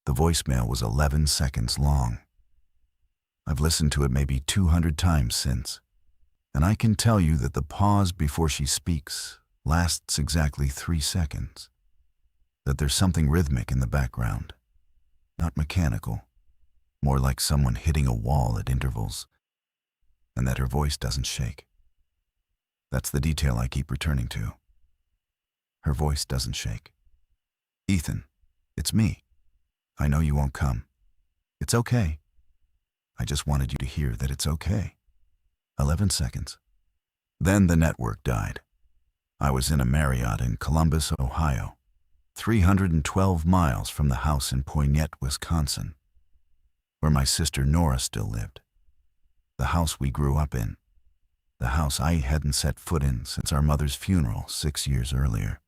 The voicemail was 11 seconds long. I've listened to it maybe 200 times since, and I can tell you that the pause before she speaks lasts exactly 3 seconds. That there's something rhythmic in the background, not mechanical, more like someone hitting a wall at intervals, and that her voice doesn't shake. That's the detail I keep returning to. Her voice doesn't shake. Ethan, it's me. I know you won't come. It's okay. I just wanted you to hear that it's okay. 11 seconds. Then the network died. I was in a Marriott in Columbus, Ohio, 312 miles from the house in Poignette, Wisconsin, where my sister Nora still lived. The house we grew up in. The house I hadn't set foot in since our mother's funeral 6 years earlier.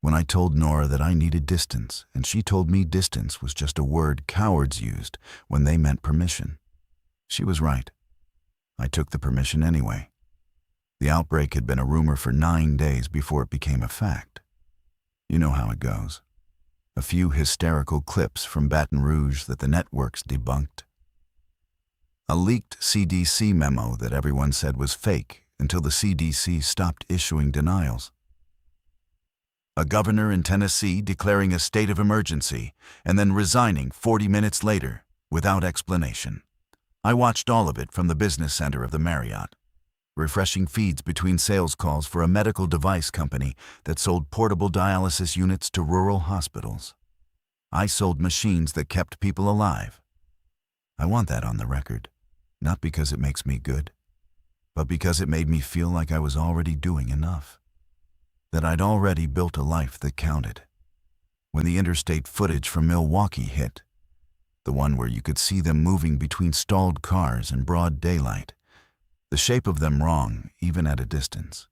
When I told Nora that I needed distance, and she told me distance was just a word cowards used when they meant permission. She was right. I took the permission anyway. The outbreak had been a rumor for 9 days before it became a fact. You know how it goes. A few hysterical clips from Baton Rouge that the networks debunked. A leaked CDC memo that everyone said was fake until the CDC stopped issuing denials. A governor in Tennessee declaring a state of emergency and then resigning 40 minutes later without explanation. I watched all of it from the business center of the Marriott, refreshing feeds between sales calls for a medical device company that sold portable dialysis units to rural hospitals. I sold machines that kept people alive. I want that on the record, not because it makes me good, but because it made me feel like I was already doing enough. That I'd already built a life that counted. When the interstate footage from Milwaukee hit, the one where you could see them moving between stalled cars in broad daylight, the shape of them wrong even at a distance,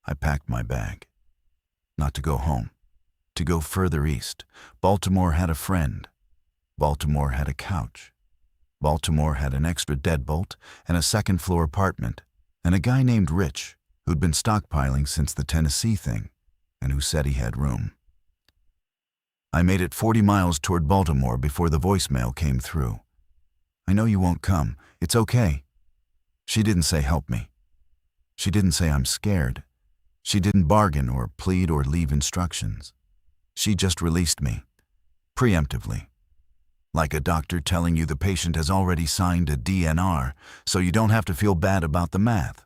I packed my bag. Not to go home, to go further east. Baltimore had a friend. Baltimore had a couch. Baltimore had an extra deadbolt and a second-floor apartment, and a guy named Rich who'd been stockpiling since the Tennessee thing, and who said he had room. I made it 40 miles toward Baltimore before the voicemail came through. I know you won't come. It's okay. She didn't say help me. She didn't say I'm scared. She didn't bargain or plead or leave instructions. She just released me, preemptively. Like a doctor telling you the patient has already signed a DNR, so you don't have to feel bad about the math.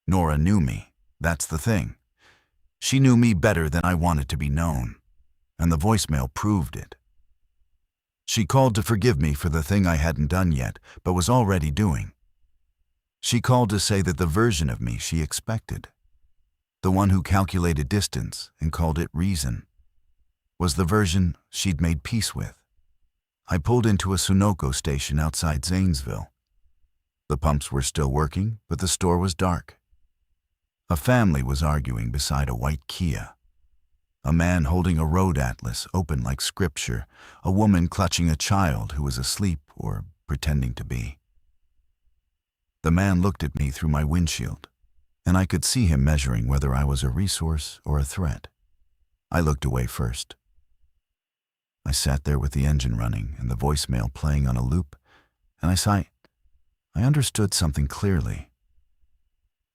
Nora knew me, that's the thing. She knew me better than I wanted to be known, and the voicemail proved it. She called to forgive me for the thing I hadn't done yet, but was already doing. She called to say that the version of me she expected, the one who calculated distance and called it reason, was the version she'd made peace with. I pulled into a Sunoco station outside Zanesville. The pumps were still working, but the store was dark. A family was arguing beside a white Kia. A man holding a road atlas open like scripture, a woman clutching a child who was asleep or pretending to be. The man looked at me through my windshield, and I could see him measuring whether I was a resource or a threat. I looked away first. I sat there with the engine running and the voicemail playing on a loop, and I understood something clearly.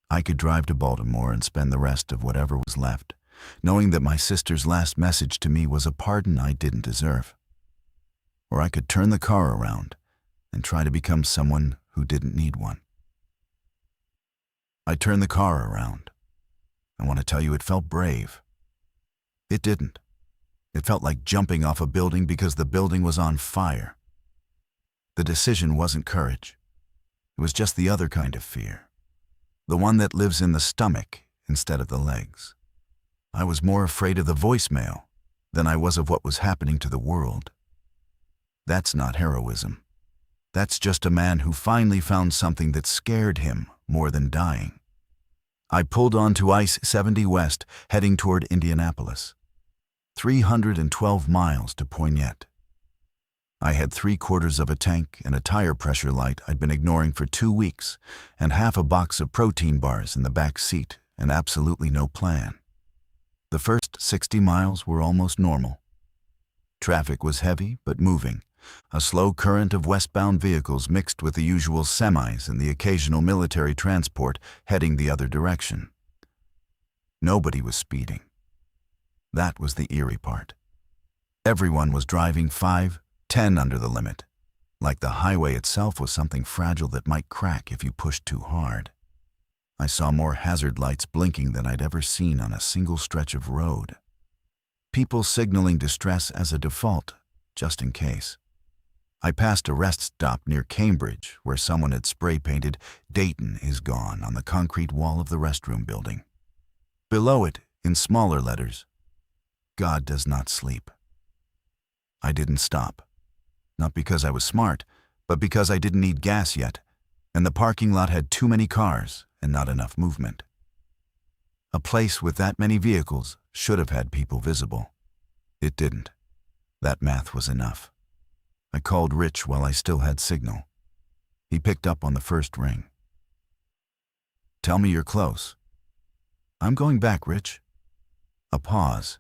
I could drive to Baltimore and spend the rest of whatever was left, knowing that my sister's last message to me was a pardon I didn't deserve. Or I could turn the car around and try to become someone who didn't need one. I turned the car around. I want to tell you it felt brave. It didn't. It felt like jumping off a building because the building was on fire. The decision wasn't courage. It was just the other kind of fear. The one that lives in the stomach instead of the legs. I was more afraid of the voicemail than I was of what was happening to the world. That's not heroism. That's just a man who finally found something that scared him more than dying. I pulled onto I-70 West, heading toward Indianapolis. 312 miles to Poignette. I had 3/4 of a tank and a tire pressure light I'd been ignoring for 2 weeks, and half a box of protein bars in the back seat, and absolutely no plan. The first 60 miles were almost normal. Traffic was heavy but moving, a slow current of westbound vehicles mixed with the usual semis and the occasional military transport heading the other direction. Nobody was speeding. That was the eerie part. Everyone was driving 5, 10 under the limit, like the highway itself was something fragile that might crack if you pushed too hard. I saw more hazard lights blinking than I'd ever seen on a single stretch of road. People signaling distress as a default, just in case. I passed a rest stop near Cambridge where someone had spray-painted "Dayton is gone" on the concrete wall of the restroom building. Below it, in smaller letters, "God does not sleep." I didn't stop. Not because I was smart, but because I didn't need gas yet, and the parking lot had too many cars and not enough movement. A place with that many vehicles should have had people visible. It didn't. That math was enough. I called Rich while I still had signal. He picked up on the first ring. "Tell me you're close." "I'm going back, Rich." A pause.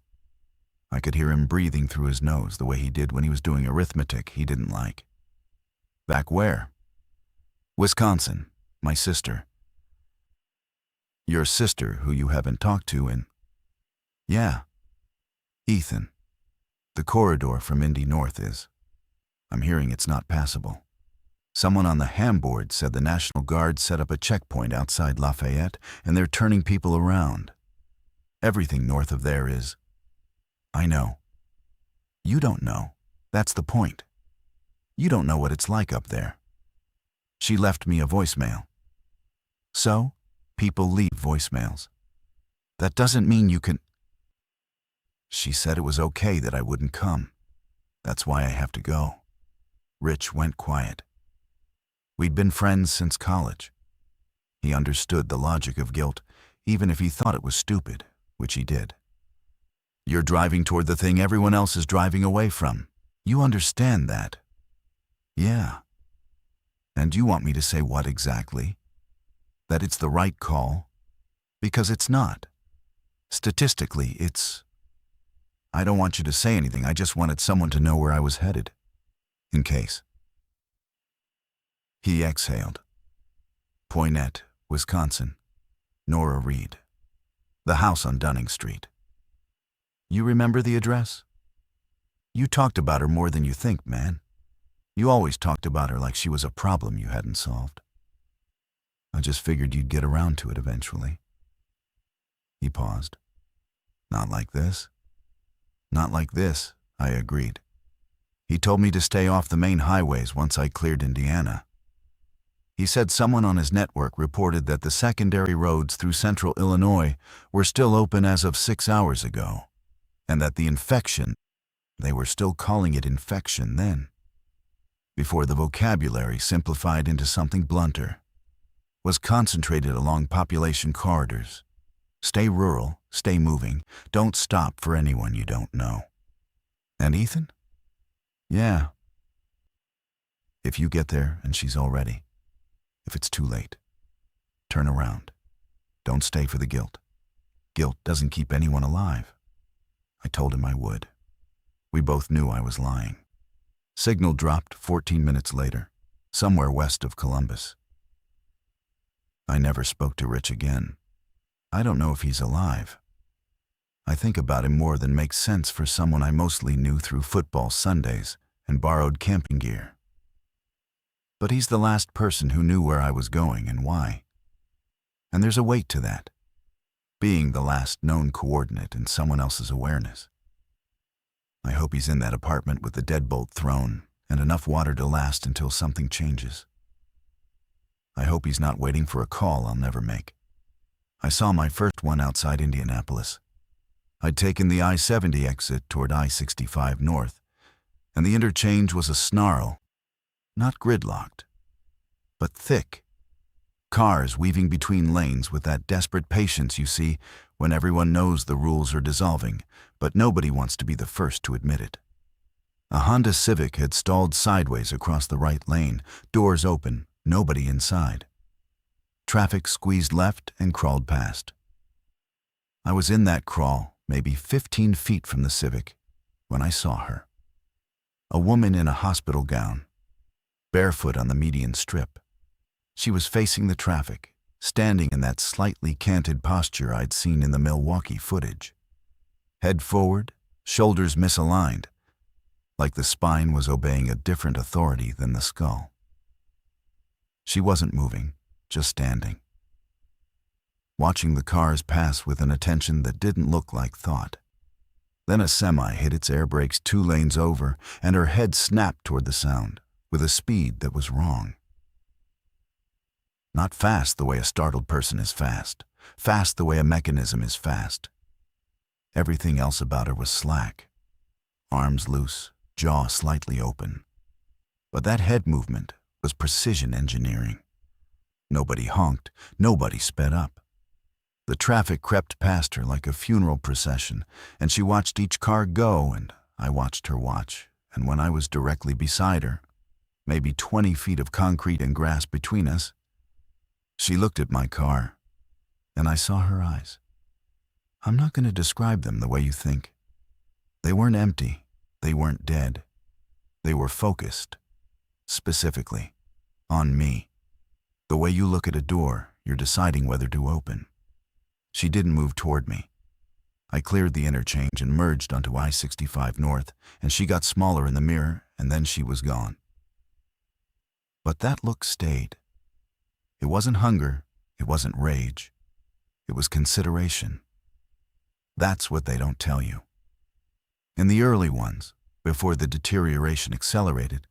I could hear him breathing through his nose the way he did when he was doing arithmetic he didn't like. "Back where?" "Wisconsin. My sister." "Your sister who you haven't talked to in—" "Yeah. Ethan. The corridor from Indy North is. I'm hearing it's not passable. Someone on the ham board said the National Guard set up a checkpoint outside Lafayette and they're turning people around. Everything north of there is—" "I know. You don't know. That's the point. You don't know what it's like up there." She left me a voicemail. So, people leave voicemails. That doesn't mean you can— She said it was okay that I wouldn't come. That's why I have to go. Rich went quiet. We'd been friends since college. He understood the logic of guilt, even if he thought it was stupid, which he did. "You're driving toward the thing everyone else is driving away from. You understand that." "Yeah." "And you want me to say what exactly? That it's the right call? Because it's not. Statistically, it's— I don't want you to say anything, I just wanted someone to know where I was headed. In case." He exhaled. Poynette, Wisconsin. Nora Reed. The house on Dunning Street. "You remember the address? You talked about her more than you think, man. You always talked about her like she was a problem you hadn't solved. I just figured you'd get around to it eventually." He paused. "Not like this." "Not like this," I agreed. "He told me to stay off the main highways once I cleared Indiana. He said someone on his network reported that the secondary roads through central Illinois were still open as of 6 hours ago, and that the infection— they were still calling it infection then, before the vocabulary simplified into something blunter— was concentrated along population corridors. Stay rural, stay moving, don't stop for anyone you don't know." "And Ethan?" "Yeah. If you get there and she's already— if it's too late, turn around. Don't stay for the guilt. Guilt doesn't keep anyone alive." I told him I would. We both knew I was lying. Signal dropped 14 minutes later, somewhere west of Columbus. I never spoke to Rich again. I don't know if he's alive. I think about him more than makes sense for someone I mostly knew through football Sundays and borrowed camping gear. But he's the last person who knew where I was going and why. And there's a weight to that, being the last known coordinate in someone else's awareness. I hope he's in that apartment with the deadbolt thrown and enough water to last until something changes. I hope he's not waiting for a call I'll never make. I saw my first one outside Indianapolis. I'd taken the I-70 exit toward I-65 north, and the interchange was a snarl, not gridlocked, but thick. Cars weaving between lanes with that desperate patience you see when everyone knows the rules are dissolving, but nobody wants to be the first to admit it. A Honda Civic had stalled sideways across the right lane, doors open, nobody inside. Traffic squeezed left and crawled past. I was in that crawl, maybe 15 feet from the Civic, when I saw her. A woman in a hospital gown, barefoot on the median strip. She was facing the traffic, standing in that slightly canted posture I'd seen in the Milwaukee footage. Head forward, shoulders misaligned, like the spine was obeying a different authority than the skull. She wasn't moving, just standing, watching the cars pass with an attention that didn't look like thought. Then a semi hit its air brakes 2 lanes over, and her head snapped toward the sound, with a speed that was wrong. Not fast the way a startled person is fast the way a mechanism is fast. Everything else about her was slack, arms loose, jaw slightly open. But that head movement was precision engineering. Nobody honked, nobody sped up. The traffic crept past her like a funeral procession, and she watched each car go, and I watched her watch. And when I was directly beside her, maybe 20 feet of concrete and grass between us, she looked at my car, and I saw her eyes. I'm not going to describe them the way you think. They weren't empty. They weren't dead. They were focused, specifically, on me. The way you look at a door, you're deciding whether to open. She didn't move toward me. I cleared the interchange and merged onto I-65 North, and she got smaller in the mirror, and then she was gone. But that look stayed. It wasn't hunger, it wasn't rage. It was consideration. That's what they don't tell you. In the early ones, before the deterioration accelerated,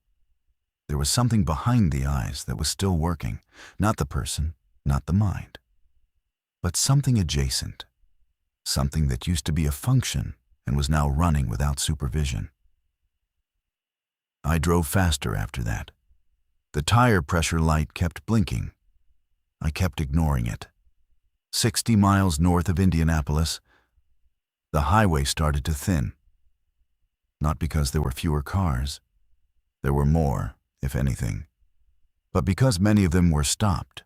there was something behind the eyes that was still working, not the person, not the mind, but something adjacent, something that used to be a function and was now running without supervision. I drove faster after that. The tire pressure light kept blinking. I kept ignoring it. 60 miles north of Indianapolis, the highway started to thin. Not because there were fewer cars. There were more, if anything, but because many of them were stopped,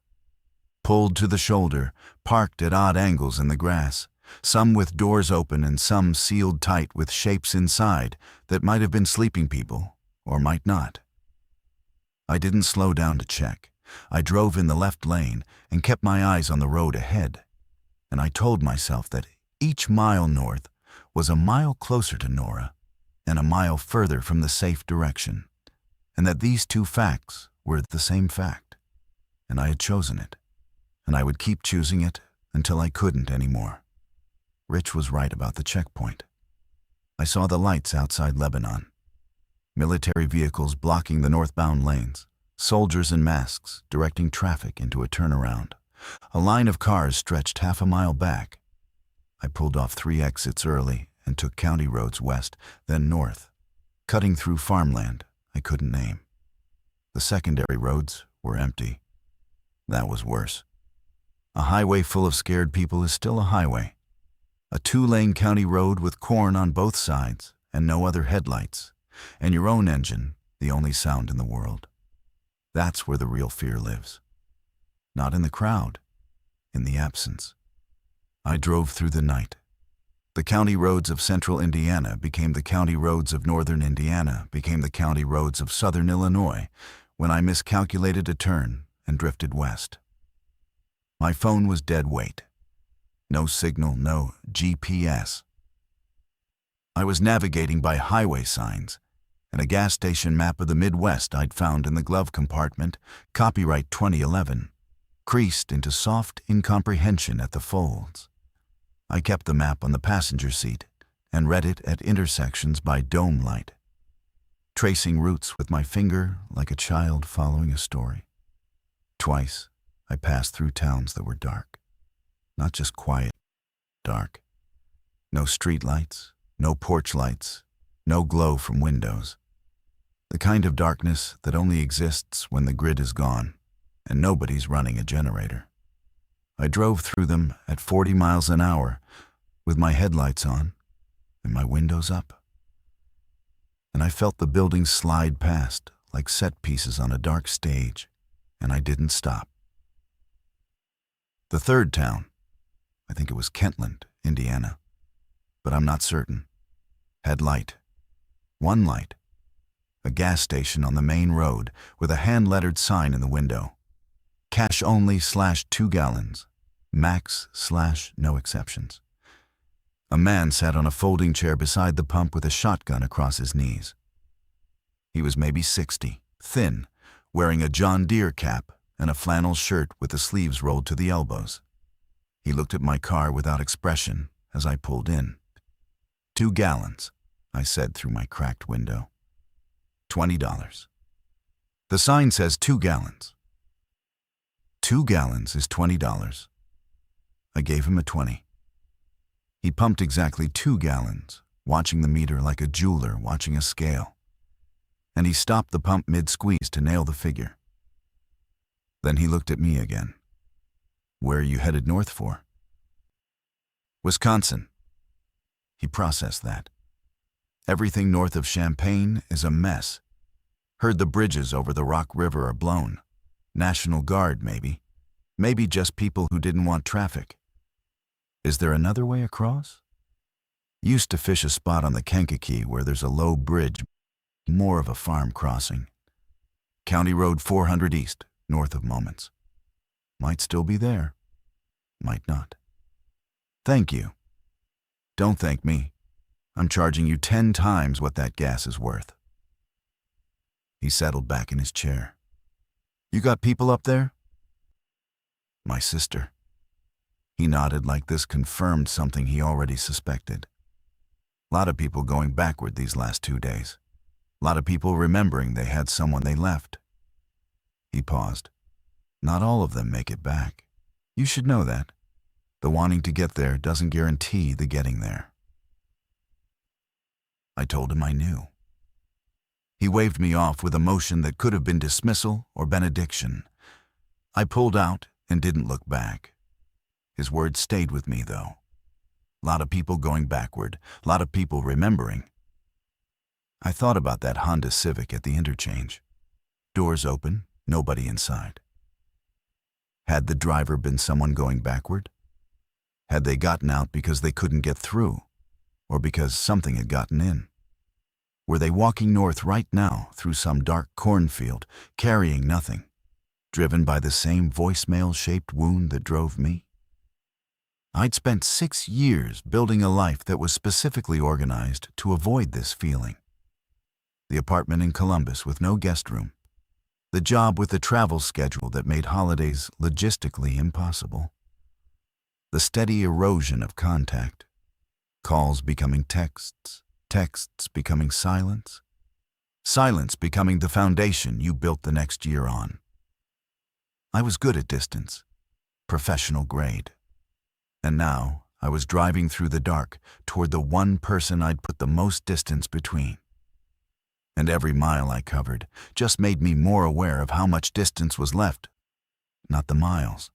pulled to the shoulder, parked at odd angles in the grass, some with doors open and some sealed tight with shapes inside that might have been sleeping people or might not. I didn't slow down to check. I drove in the left lane and kept my eyes on the road ahead, and I told myself that each mile north was a mile closer to Nora and a mile further from the safe direction, and that these two facts were the same fact, and I had chosen it, and I would keep choosing it until I couldn't anymore. Rich was right about the checkpoint. I saw the lights outside Lebanon, military vehicles blocking the northbound lanes, soldiers in masks directing traffic into a turnaround. A line of cars stretched half a mile back. I pulled off 3 exits early and took county roads west, then north, cutting through farmland I couldn't name. The secondary roads were empty. That was worse. A highway full of scared people is still a highway. A 2-lane county road with corn on both sides and no other headlights, and your own engine, the only sound in the world. That's where the real fear lives. Not in the crowd, in the absence. I drove through the night. The county roads of central Indiana became the county roads of northern Indiana, became the county roads of southern Illinois, when I miscalculated a turn and drifted west. My phone was dead weight. No signal, no GPS. I was navigating by highway signs and a gas station map of the Midwest I'd found in the glove compartment, copyright 2011, creased into soft incomprehension at the folds. I kept the map on the passenger seat and read it at intersections by dome light, tracing routes with my finger like a child following a story. Twice, I passed through towns that were dark. Not just quiet, dark. No street lights, no porch lights, no glow from windows. The kind of darkness that only exists when the grid is gone and nobody's running a generator. I drove through them at 40 miles an hour with my headlights on and my windows up. And I felt the buildings slide past like set pieces on a dark stage, and I didn't stop. The third town, I think it was Kentland, Indiana, but I'm not certain, had light. One light, A gas station on the main road with a hand-lettered sign in the window. Cash only /2 gallons. Max /no exceptions. A man sat on a folding chair beside the pump with a shotgun across his knees. He was maybe 60, thin, wearing a John Deere cap and a flannel shirt with the sleeves rolled to the elbows. He looked at my car without expression as I pulled in. 2 gallons, I said through my cracked window. $20. The sign says 2 gallons. 2 gallons is $20. I gave him a 20. He pumped exactly 2 gallons, watching the meter like a jeweler watching a scale. And he stopped the pump mid-squeeze to nail the figure. Then he looked at me again. Where are you headed north for? Wisconsin. He processed that. Everything north of Champaign is a mess. Heard the bridges over the Rock River are blown. National Guard, maybe. Maybe just people who didn't want traffic. Is there another way across? Used to fish a spot on the Kankakee where there's a low bridge, more of a farm crossing. County Road 400 East, north of Moments. Might still be there. Might not. Thank you. Don't thank me. I'm charging you 10 times what that gas is worth. He settled back in his chair. You got people up there? My sister. He nodded like this confirmed something he already suspected. Lot of people going backward these last 2 days. Lot of people remembering they had someone they left. He paused. Not all of them make it back. You should know that. The wanting to get there doesn't guarantee the getting there. I told him I knew. He waved me off with a motion that could have been dismissal or benediction. I pulled out and didn't look back. His words stayed with me, though. Lot of people going backward, lot of people remembering. I thought about that Honda Civic at the interchange. Doors open, nobody inside. Had the driver been someone going backward? Had they gotten out because they couldn't get through, or because something had gotten in? Were they walking north right now through some dark cornfield, carrying nothing, driven by the same voicemail-shaped wound that drove me? I'd spent 6 years building a life that was specifically organized to avoid this feeling. The apartment in Columbus with no guest room. The job with the travel schedule that made holidays logistically impossible. The steady erosion of contact. Calls becoming texts, texts becoming silence. Silence becoming the foundation you built the next year on. I was good at distance. Professional grade. And now I was driving through the dark toward the one person I'd put the most distance between. And every mile I covered just made me more aware of how much distance was left. Not the miles.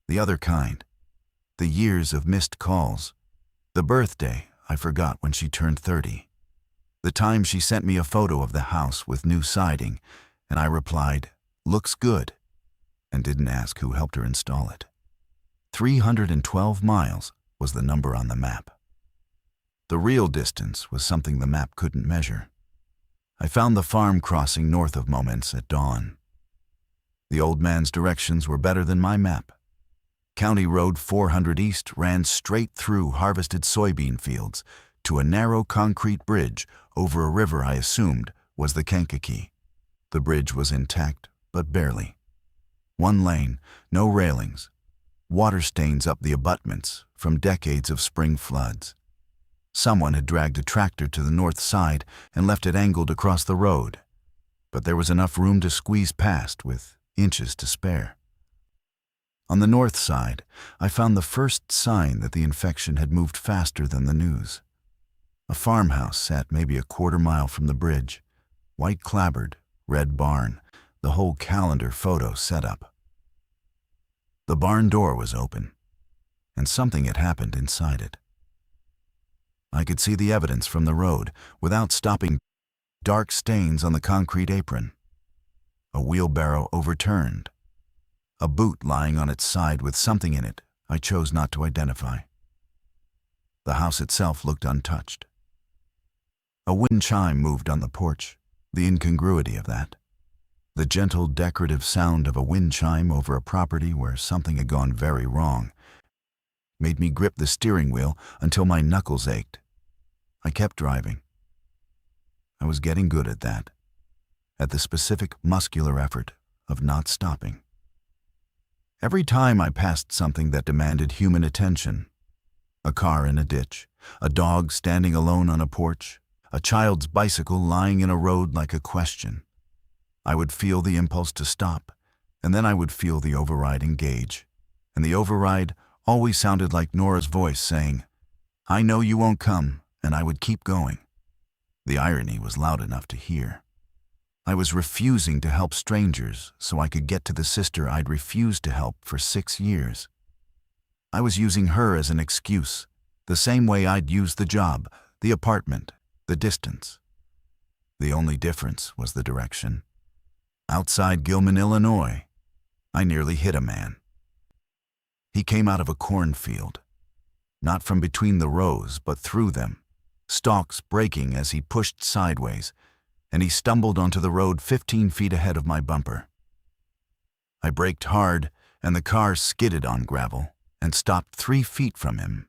The other kind. The years of missed calls. The birthday I forgot when she turned 30. The time she sent me a photo of the house with new siding, and I replied, "Looks good," and didn't ask who helped her install it. 312 miles was the number on the map. The real distance was something the map couldn't measure. I found the farm crossing north of Moments at dawn. The old man's directions were better than my map. County Road 400 East ran straight through harvested soybean fields to a narrow concrete bridge over a river I assumed was the Kankakee. The bridge was intact, but barely. One lane, no railings. Water stains up the abutments from decades of spring floods. Someone had dragged a tractor to the north side and left it angled across the road, but there was enough room to squeeze past with inches to spare. On the north side, I found the first sign that the infection had moved faster than the news. A farmhouse sat maybe a quarter-mile from the bridge, white clapboard, red barn, the whole calendar photo set up. The barn door was open, and something had happened inside it. I could see the evidence from the road without stopping. Dark stains on the concrete apron. A wheelbarrow overturned. A boot lying on its side with something in it I chose not to identify. The house itself looked untouched. A wind chime moved on the porch, The incongruity of that. The gentle, decorative sound of a wind chime over a property where something had gone very wrong made me grip the steering wheel until my knuckles ached. I kept driving. I was getting good at that, at the specific muscular effort of not stopping. Every time I passed something that demanded human attention, a car in a ditch, a dog standing alone on a porch, a child's bicycle lying in a road like a question, I would feel the impulse to stop, and then I would feel the override engage. And the override always sounded like Nora's voice saying, "I know you won't come," and I would keep going. The irony was loud enough to hear. I was refusing to help strangers so I could get to the sister I'd refused to help for 6 years. I was using her as an excuse, the same way I'd used the job, the apartment, the distance. The only difference was the direction. Outside Gilman, Illinois, I nearly hit a man. He came out of a cornfield, not from between the rows, but through them, stalks breaking as he pushed sideways, and he stumbled onto the road 15 feet ahead of my bumper. I braked hard, and the car skidded on gravel and stopped 3 feet from him,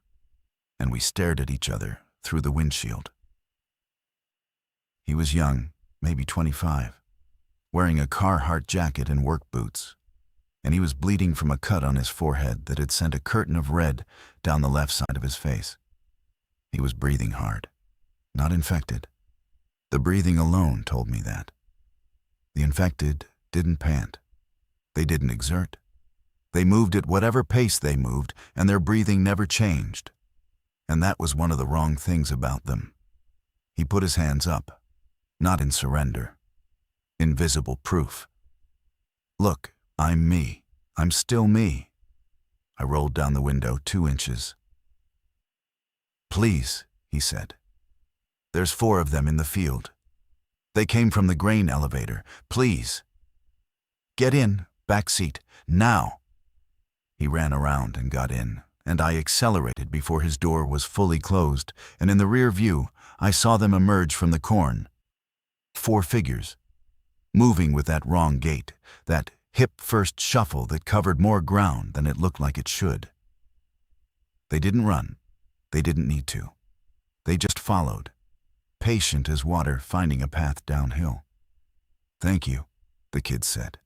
and we stared at each other through the windshield. He was young, maybe 25. Wearing a Carhartt jacket and work boots, and he was bleeding from a cut on his forehead that had sent a curtain of red down the left side of his face. He was breathing hard, not infected. The breathing alone told me that. The infected didn't pant. They didn't exert. They moved at whatever pace they moved, and their breathing never changed. And that was one of the wrong things about them. He put his hands up, not in surrender. Invisible proof. Look, I'm me. I'm still me. I rolled down the window 2 inches. "Please," he said. "There's 4 of them in the field. They came from the grain elevator. Please. Get in, back seat, now." He ran around and got in, and I accelerated before his door was fully closed, and in the rear view, I saw them emerge from the corn. 4 figures. Moving with that wrong gait, that hip-first shuffle that covered more ground than it looked like it should. They didn't run. They didn't need to. They just followed, patient as water finding a path downhill. "Thank you," the kid said.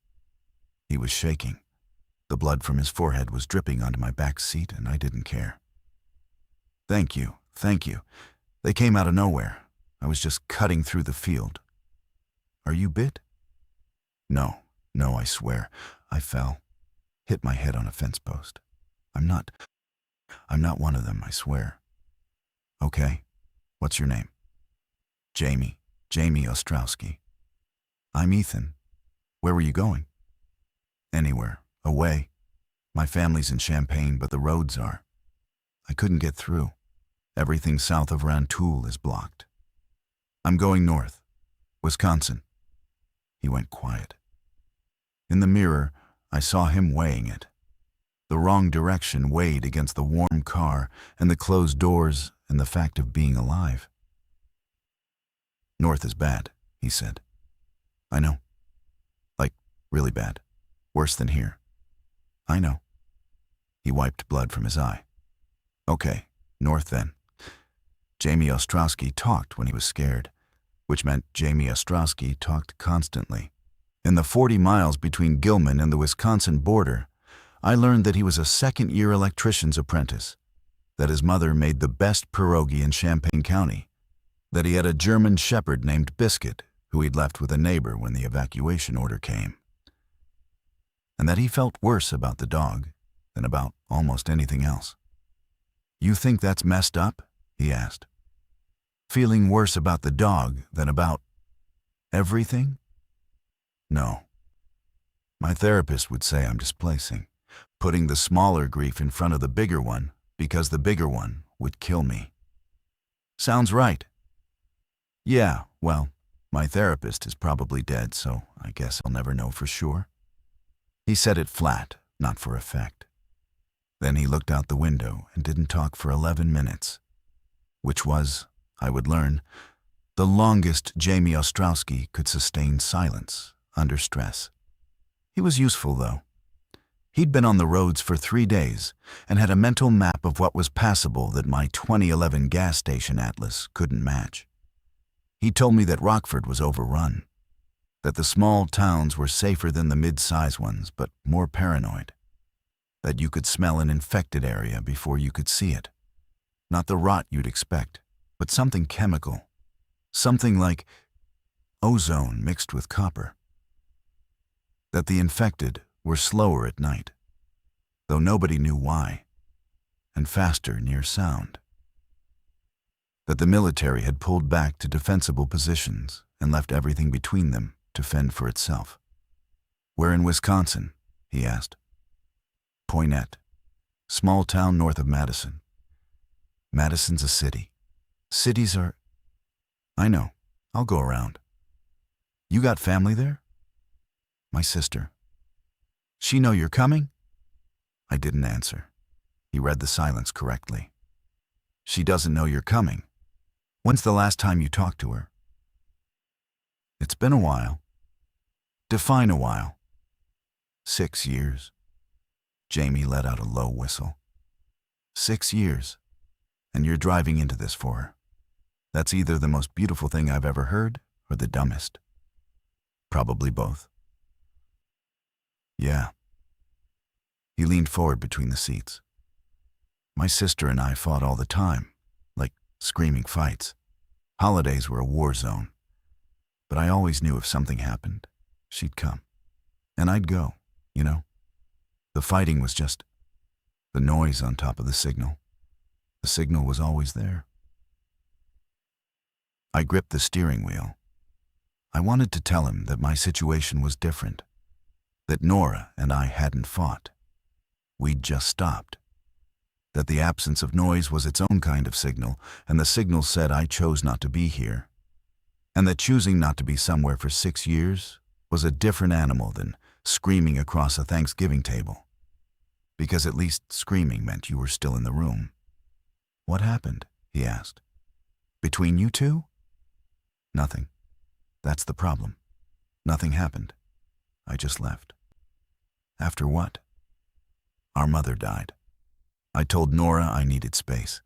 He was shaking. The blood from his forehead was dripping onto my back seat, and I didn't care. Thank you. They came out of nowhere. I was just cutting through the field." "Are you bit?" No, I swear. I fell. Hit my head on a fence post. I'm not one of them, I swear." "Okay. What's your name?" Jamie Ostrowski." "I'm Ethan. Where were you going?" "Anywhere. Away. My family's in Champaign, but the roads are. I couldn't get through. Everything south of Rantoul is blocked. I'm going north. Wisconsin." He went quiet. In the mirror, I saw him weighing it. The wrong direction weighed against the warm car and the closed doors and the fact of being alive. "North is bad," he said. "I know. Like, really bad. Worse than here." "I know." He wiped blood from his eye. "Okay, north then." Jamie Ostrowski talked when he was scared, which meant Jamie Ostrowski talked constantly. In the 40 miles between Gilman and the Wisconsin border, I learned that he was a second-year electrician's apprentice, that his mother made the best pierogi in Champaign County, that he had a German shepherd named Biscuit, who he'd left with a neighbor when the evacuation order came, and that he felt worse about the dog than about almost anything else. "You think that's messed up?" he asked. "Feeling worse about the dog than about everything?" "No. My therapist would say I'm displacing, putting the smaller grief in front of the bigger one because the bigger one would kill me." "Sounds right." "Yeah, well, my therapist is probably dead, so I guess I'll never know for sure." He said it flat, not for effect. Then he looked out the window and didn't talk for 11 minutes, which was, I would learn, The longest Jamie Ostrowski could sustain silence under stress. He was useful, though. He'd been on the roads for 3 days and had a mental map of what was passable that my 2011 gas station atlas couldn't match. He told me that Rockford was overrun, that the small towns were safer than the mid-size ones, but more paranoid, that you could smell an infected area before you could see it. Not the rot you'd expect, but something chemical, something like ozone mixed with copper. That the infected were slower at night, though nobody knew why, and faster near sound. That the military had pulled back to defensible positions and left everything between them to fend for itself. "Where in Wisconsin?" he asked. "Poynette, small town north of Madison." "Madison's a city. Cities are—" "I know. I'll go around." "You got family there?" "My sister." "She know you're coming?" I didn't answer. He read the silence correctly. "She doesn't know you're coming. When's the last time you talked to her?" "It's been a while." "Define a while." 6 years. Jamie let out a low whistle. 6 years, and you're driving into this for her. That's either the most beautiful thing I've ever heard or the dumbest. Probably both. "Yeah." He leaned forward between the seats. "My sister and I fought all the time, like screaming fights. Holidays were a war zone. But I always knew if something happened, she'd come. And I'd go, you know. The fighting was just the noise on top of the signal. The signal was always there." I gripped the steering wheel. I wanted to tell him that my situation was different, that Nora and I hadn't fought. We'd just stopped. That the absence of noise was its own kind of signal, and the signal said I chose not to be here. And that choosing not to be somewhere for 6 years was a different animal than screaming across a Thanksgiving table. Because at least screaming meant you were still in the room. "What happened?" he asked. "Between you two?" "Nothing. That's the problem. Nothing happened. I just left." "After what?" "Our mother died. I told Nora I needed space.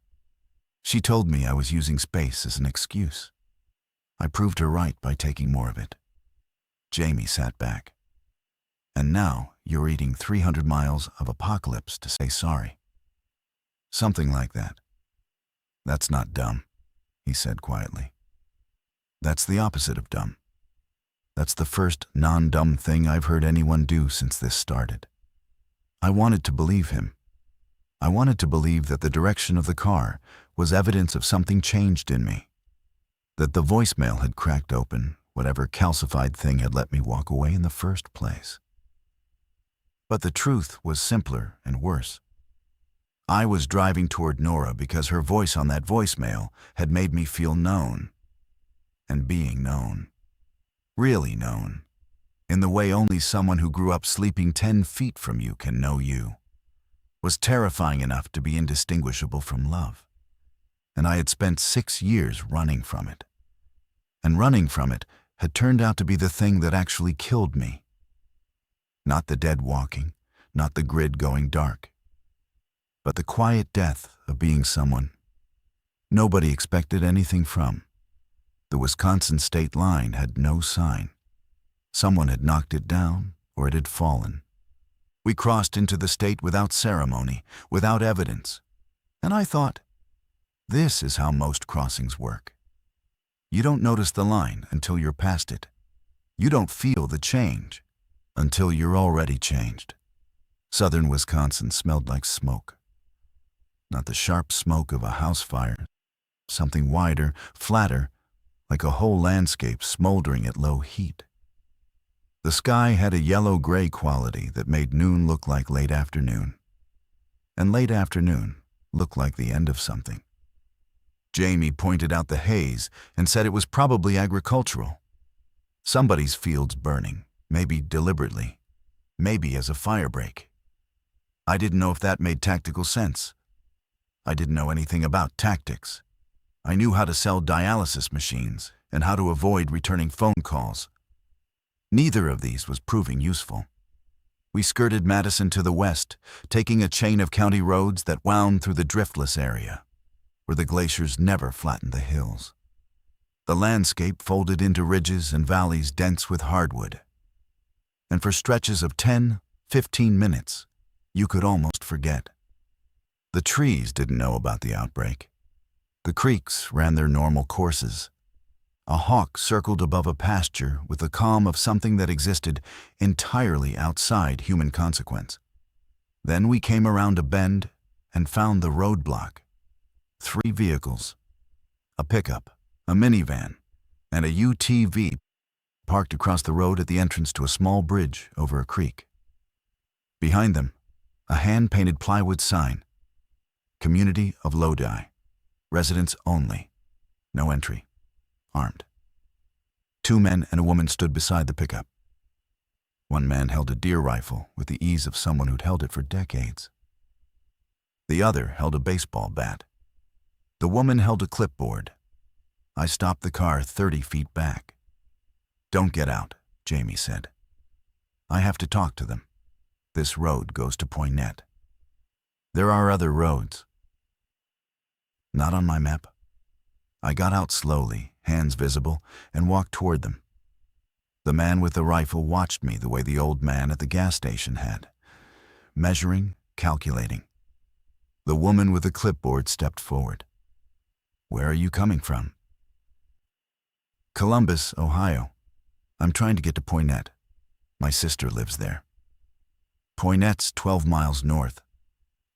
She told me I was using space as an excuse. I proved her right by taking more of it." Jamie sat back. "And now you're eating 300 miles of apocalypse to say sorry." "Something like that." "That's not dumb," he said quietly. "That's the opposite of dumb. That's the first non-dumb thing I've heard anyone do since this started." I wanted to believe him. I wanted to believe that the direction of the car was evidence of something changed in me, that the voicemail had cracked open whatever calcified thing had let me walk away in the first place. But the truth was simpler and worse. I was driving toward Nora because her voice on that voicemail had made me feel known. And being known, really known, in the way only someone who grew up sleeping 10 feet from you can know you, was terrifying enough to be indistinguishable from love. And I had spent 6 years running from it. And running from it had turned out to be the thing that actually killed me. Not the dead walking, not the grid going dark, but the quiet death of being someone nobody expected anything from. The Wisconsin state line had no sign. Someone had knocked it down, or it had fallen. We crossed into the state without ceremony, without evidence. And I thought, this is how most crossings work. You don't notice the line until you're past it. You don't feel the change until you're already changed. Southern Wisconsin smelled like smoke. Not the sharp smoke of a house fire, something wider, flatter, like a whole landscape smoldering at low heat. The sky had a yellow-gray quality that made noon look like late afternoon, and late afternoon look like the end of something. Jamie pointed out the haze and said it was probably agricultural. Somebody's fields burning, maybe deliberately, maybe as a fire break. I didn't know if that made tactical sense. I didn't know anything about tactics. I knew how to sell dialysis machines, and how to avoid returning phone calls. Neither of these was proving useful. We skirted Madison to the west, taking a chain of county roads that wound through the driftless area, where the glaciers never flattened the hills. The landscape folded into ridges and valleys dense with hardwood. And for stretches of 10, 15 minutes, you could almost forget. The trees didn't know about the outbreak. The creeks ran their normal courses. A hawk circled above a pasture with the calm of something that existed entirely outside human consequence. Then we came around a bend and found the roadblock. 3 vehicles, a pickup, a minivan, and a UTV parked across the road at the entrance to a small bridge over a creek. Behind them, a hand-painted plywood sign, Community of Lodi, residents only, no entry, armed. 2 men and a woman stood beside the pickup. One man held a deer rifle with the ease of someone who'd held it for decades. The other held a baseball bat. The woman held a clipboard. I stopped the car 30 feet back. "Don't get out," Jamie said. "I have to talk to them. This road goes to Poinet. There are other roads." "Not on my map." I got out slowly, hands visible, and walked toward them. The man with the rifle watched me the way the old man at the gas station had, measuring, calculating. The woman with the clipboard stepped forward. "Where are you coming from?" "Columbus, Ohio. I'm trying to get to Poinet. My sister lives there." "Poinet's 12 miles north.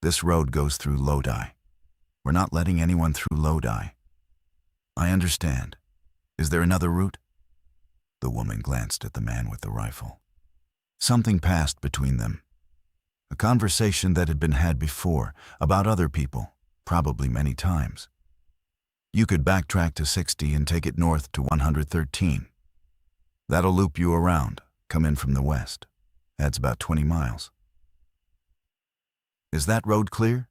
This road goes through Lodi. We're not letting anyone through Lodi." "I understand. Is there another route?" The woman glanced at the man with the rifle. Something passed between them. A conversation that had been had before, about other people, probably many times. "You could backtrack to 60 and take it north to 113. That'll loop you around, come in from the west. Adds about 20 miles. Is that road clear?"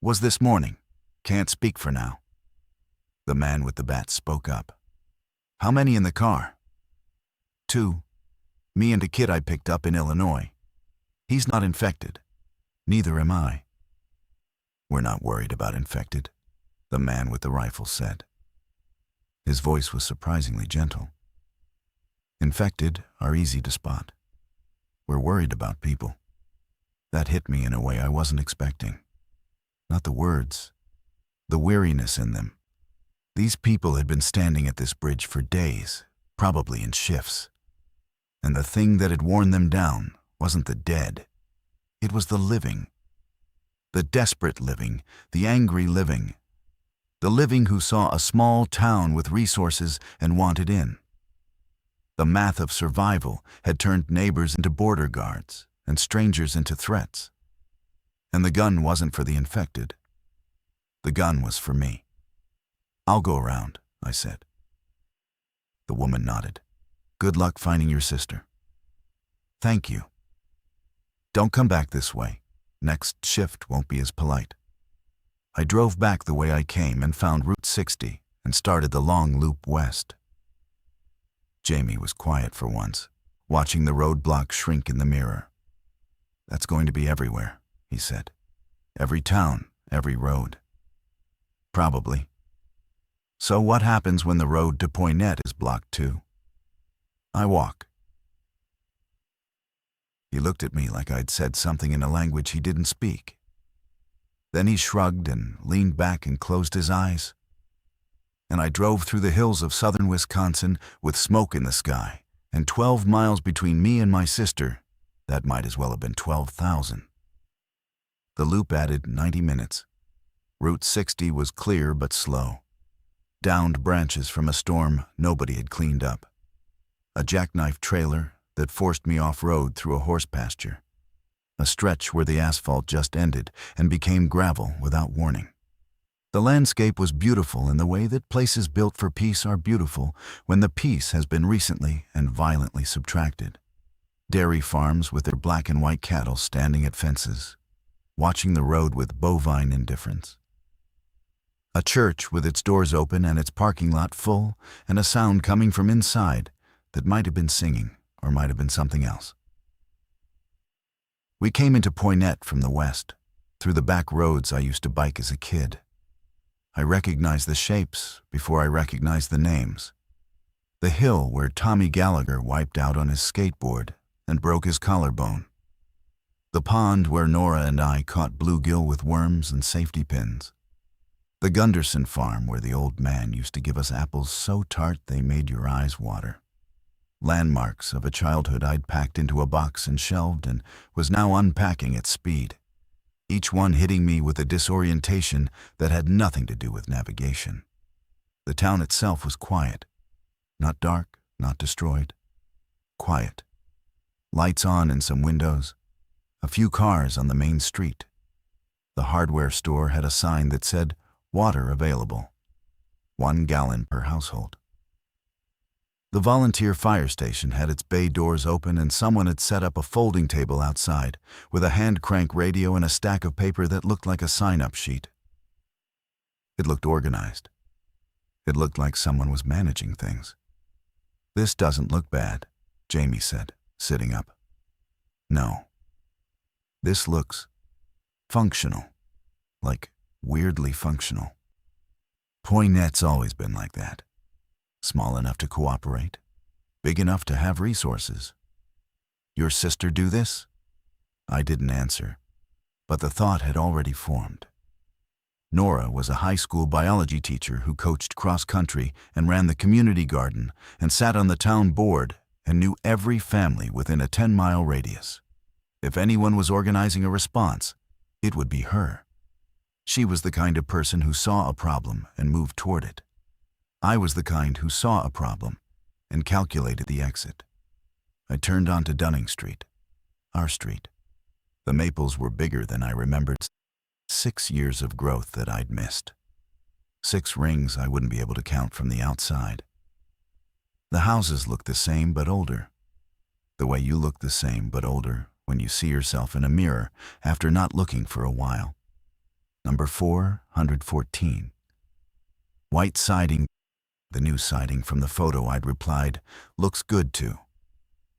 "Was this morning. Can't speak for now." The man with the bat spoke up. "How many in the car?" "2. Me and a kid I picked up in Illinois. He's not infected. Neither am I." "We're not worried about infected," the man with the rifle said. His voice was surprisingly gentle. "Infected are easy to spot. We're worried about people." That hit me in a way I wasn't expecting. Not the words, the weariness in them. These people had been standing at this bridge for days, probably in shifts. And the thing that had worn them down wasn't the dead. It was the living. The desperate living, the angry living. The living who saw a small town with resources and wanted in. The math of survival had turned neighbors into border guards and strangers into threats. And the gun wasn't for the infected. The gun was for me. "I'll go around," I said. The woman nodded. "Good luck finding your sister." "Thank you." "Don't come back this way. Next shift won't be as polite." I drove back the way I came and found Route 60 and started the long loop west. Jamie was quiet for once, watching the roadblock shrink in the mirror. "That's going to be everywhere," he said. "Every town, every road." "Probably. So what happens when the road to Poinet is blocked too?" "I walk." He looked at me like I'd said something in a language he didn't speak. Then he shrugged and leaned back and closed his eyes. And I drove through the hills of southern Wisconsin with smoke in the sky, and 12 miles between me and my sister. That might as well have been 12,000. The loop added 90 minutes. Route 60 was clear but slow. Downed branches from a storm nobody had cleaned up. A jackknife trailer that forced me off-road through a horse pasture. A stretch where the asphalt just ended and became gravel without warning. The landscape was beautiful in the way that places built for peace are beautiful when the peace has been recently and violently subtracted. Dairy farms with their black and white cattle standing at fences, watching the road with bovine indifference. A church with its doors open and its parking lot full, and a sound coming from inside that might have been singing or might have been something else. We came into Poynette from the west, through the back roads I used to bike as a kid. I recognized the shapes before I recognized the names. The hill where Tommy Gallagher wiped out on his skateboard and broke his collarbone. The pond where Nora and I caught bluegill with worms and safety pins. The Gunderson farm where the old man used to give us apples so tart they made your eyes water. Landmarks of a childhood I'd packed into a box and shelved and was now unpacking at speed, each one hitting me with a disorientation that had nothing to do with navigation. The town itself was quiet. Not dark, not destroyed. Quiet. Lights on in some windows. A few cars on the main street. The hardware store had a sign that said, "Water available. 1 gallon per household." The volunteer fire station had its bay doors open and someone had set up a folding table outside with a hand-crank radio and a stack of paper that looked like a sign-up sheet. It looked organized. It looked like someone was managing things. "This doesn't look bad," Jamie said, sitting up. "No. This looks functional, like weirdly functional." Poynette's always been like that. Small enough to cooperate, big enough to have resources. "Your sister do this?" I didn't answer, but the thought had already formed. Nora was a high school biology teacher who coached cross-country and ran the community garden and sat on the town board and knew every family within a 10-mile radius. If anyone was organizing a response, it would be her. She was the kind of person who saw a problem and moved toward it. I was the kind who saw a problem and calculated the exit. I turned onto Dunning Street, our street. The maples were bigger than I remembered. 6 years of growth that I'd missed. 6 rings I wouldn't be able to count from the outside. The houses looked the same but older. The way you look the same but older when you see yourself in a mirror after not looking for a while. Number 414. White siding. The new siding from the photo I'd replied, "Looks good too."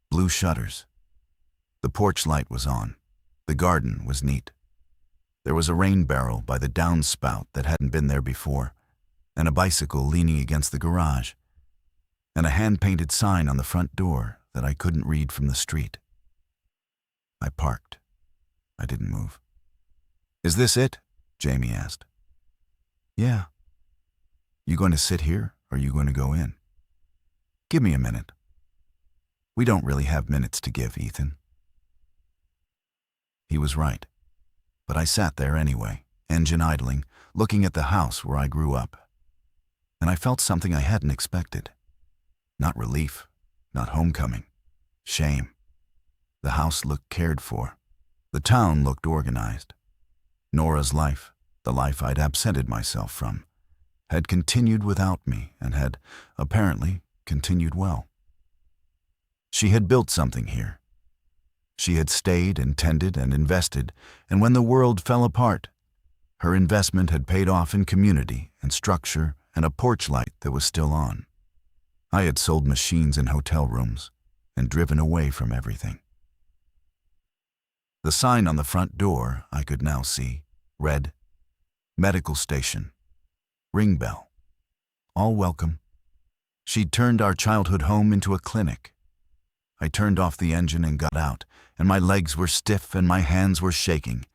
Blue shutters. The porch light was on. The garden was neat. There was a rain barrel by the downspout that hadn't been there before, and a bicycle leaning against the garage, and a hand-painted sign on the front door that I couldn't read from the street. I parked. I didn't move. "Is this it?" Jamie asked. "Yeah." "You going to sit here, or are you going to go in?" "Give me a minute." "We don't really have minutes to give, Ethan." He was right. But I sat there anyway, engine idling, looking at the house where I grew up. And I felt something I hadn't expected. Not relief, not homecoming, shame. The house looked cared for. The town looked organized. Nora's life, the life I'd absented myself from, had continued without me and had, apparently, continued well. She had built something here. She had stayed and tended and invested, and when the world fell apart, her investment had paid off in community and structure and a porch light that was still on. I had sold machines in hotel rooms and driven away from everything. The sign on the front door I could now see read, "Medical Station. Ring bell. All welcome." She'd turned our childhood home into a clinic. I turned off the engine and got out, and my legs were stiff and my hands were shaking,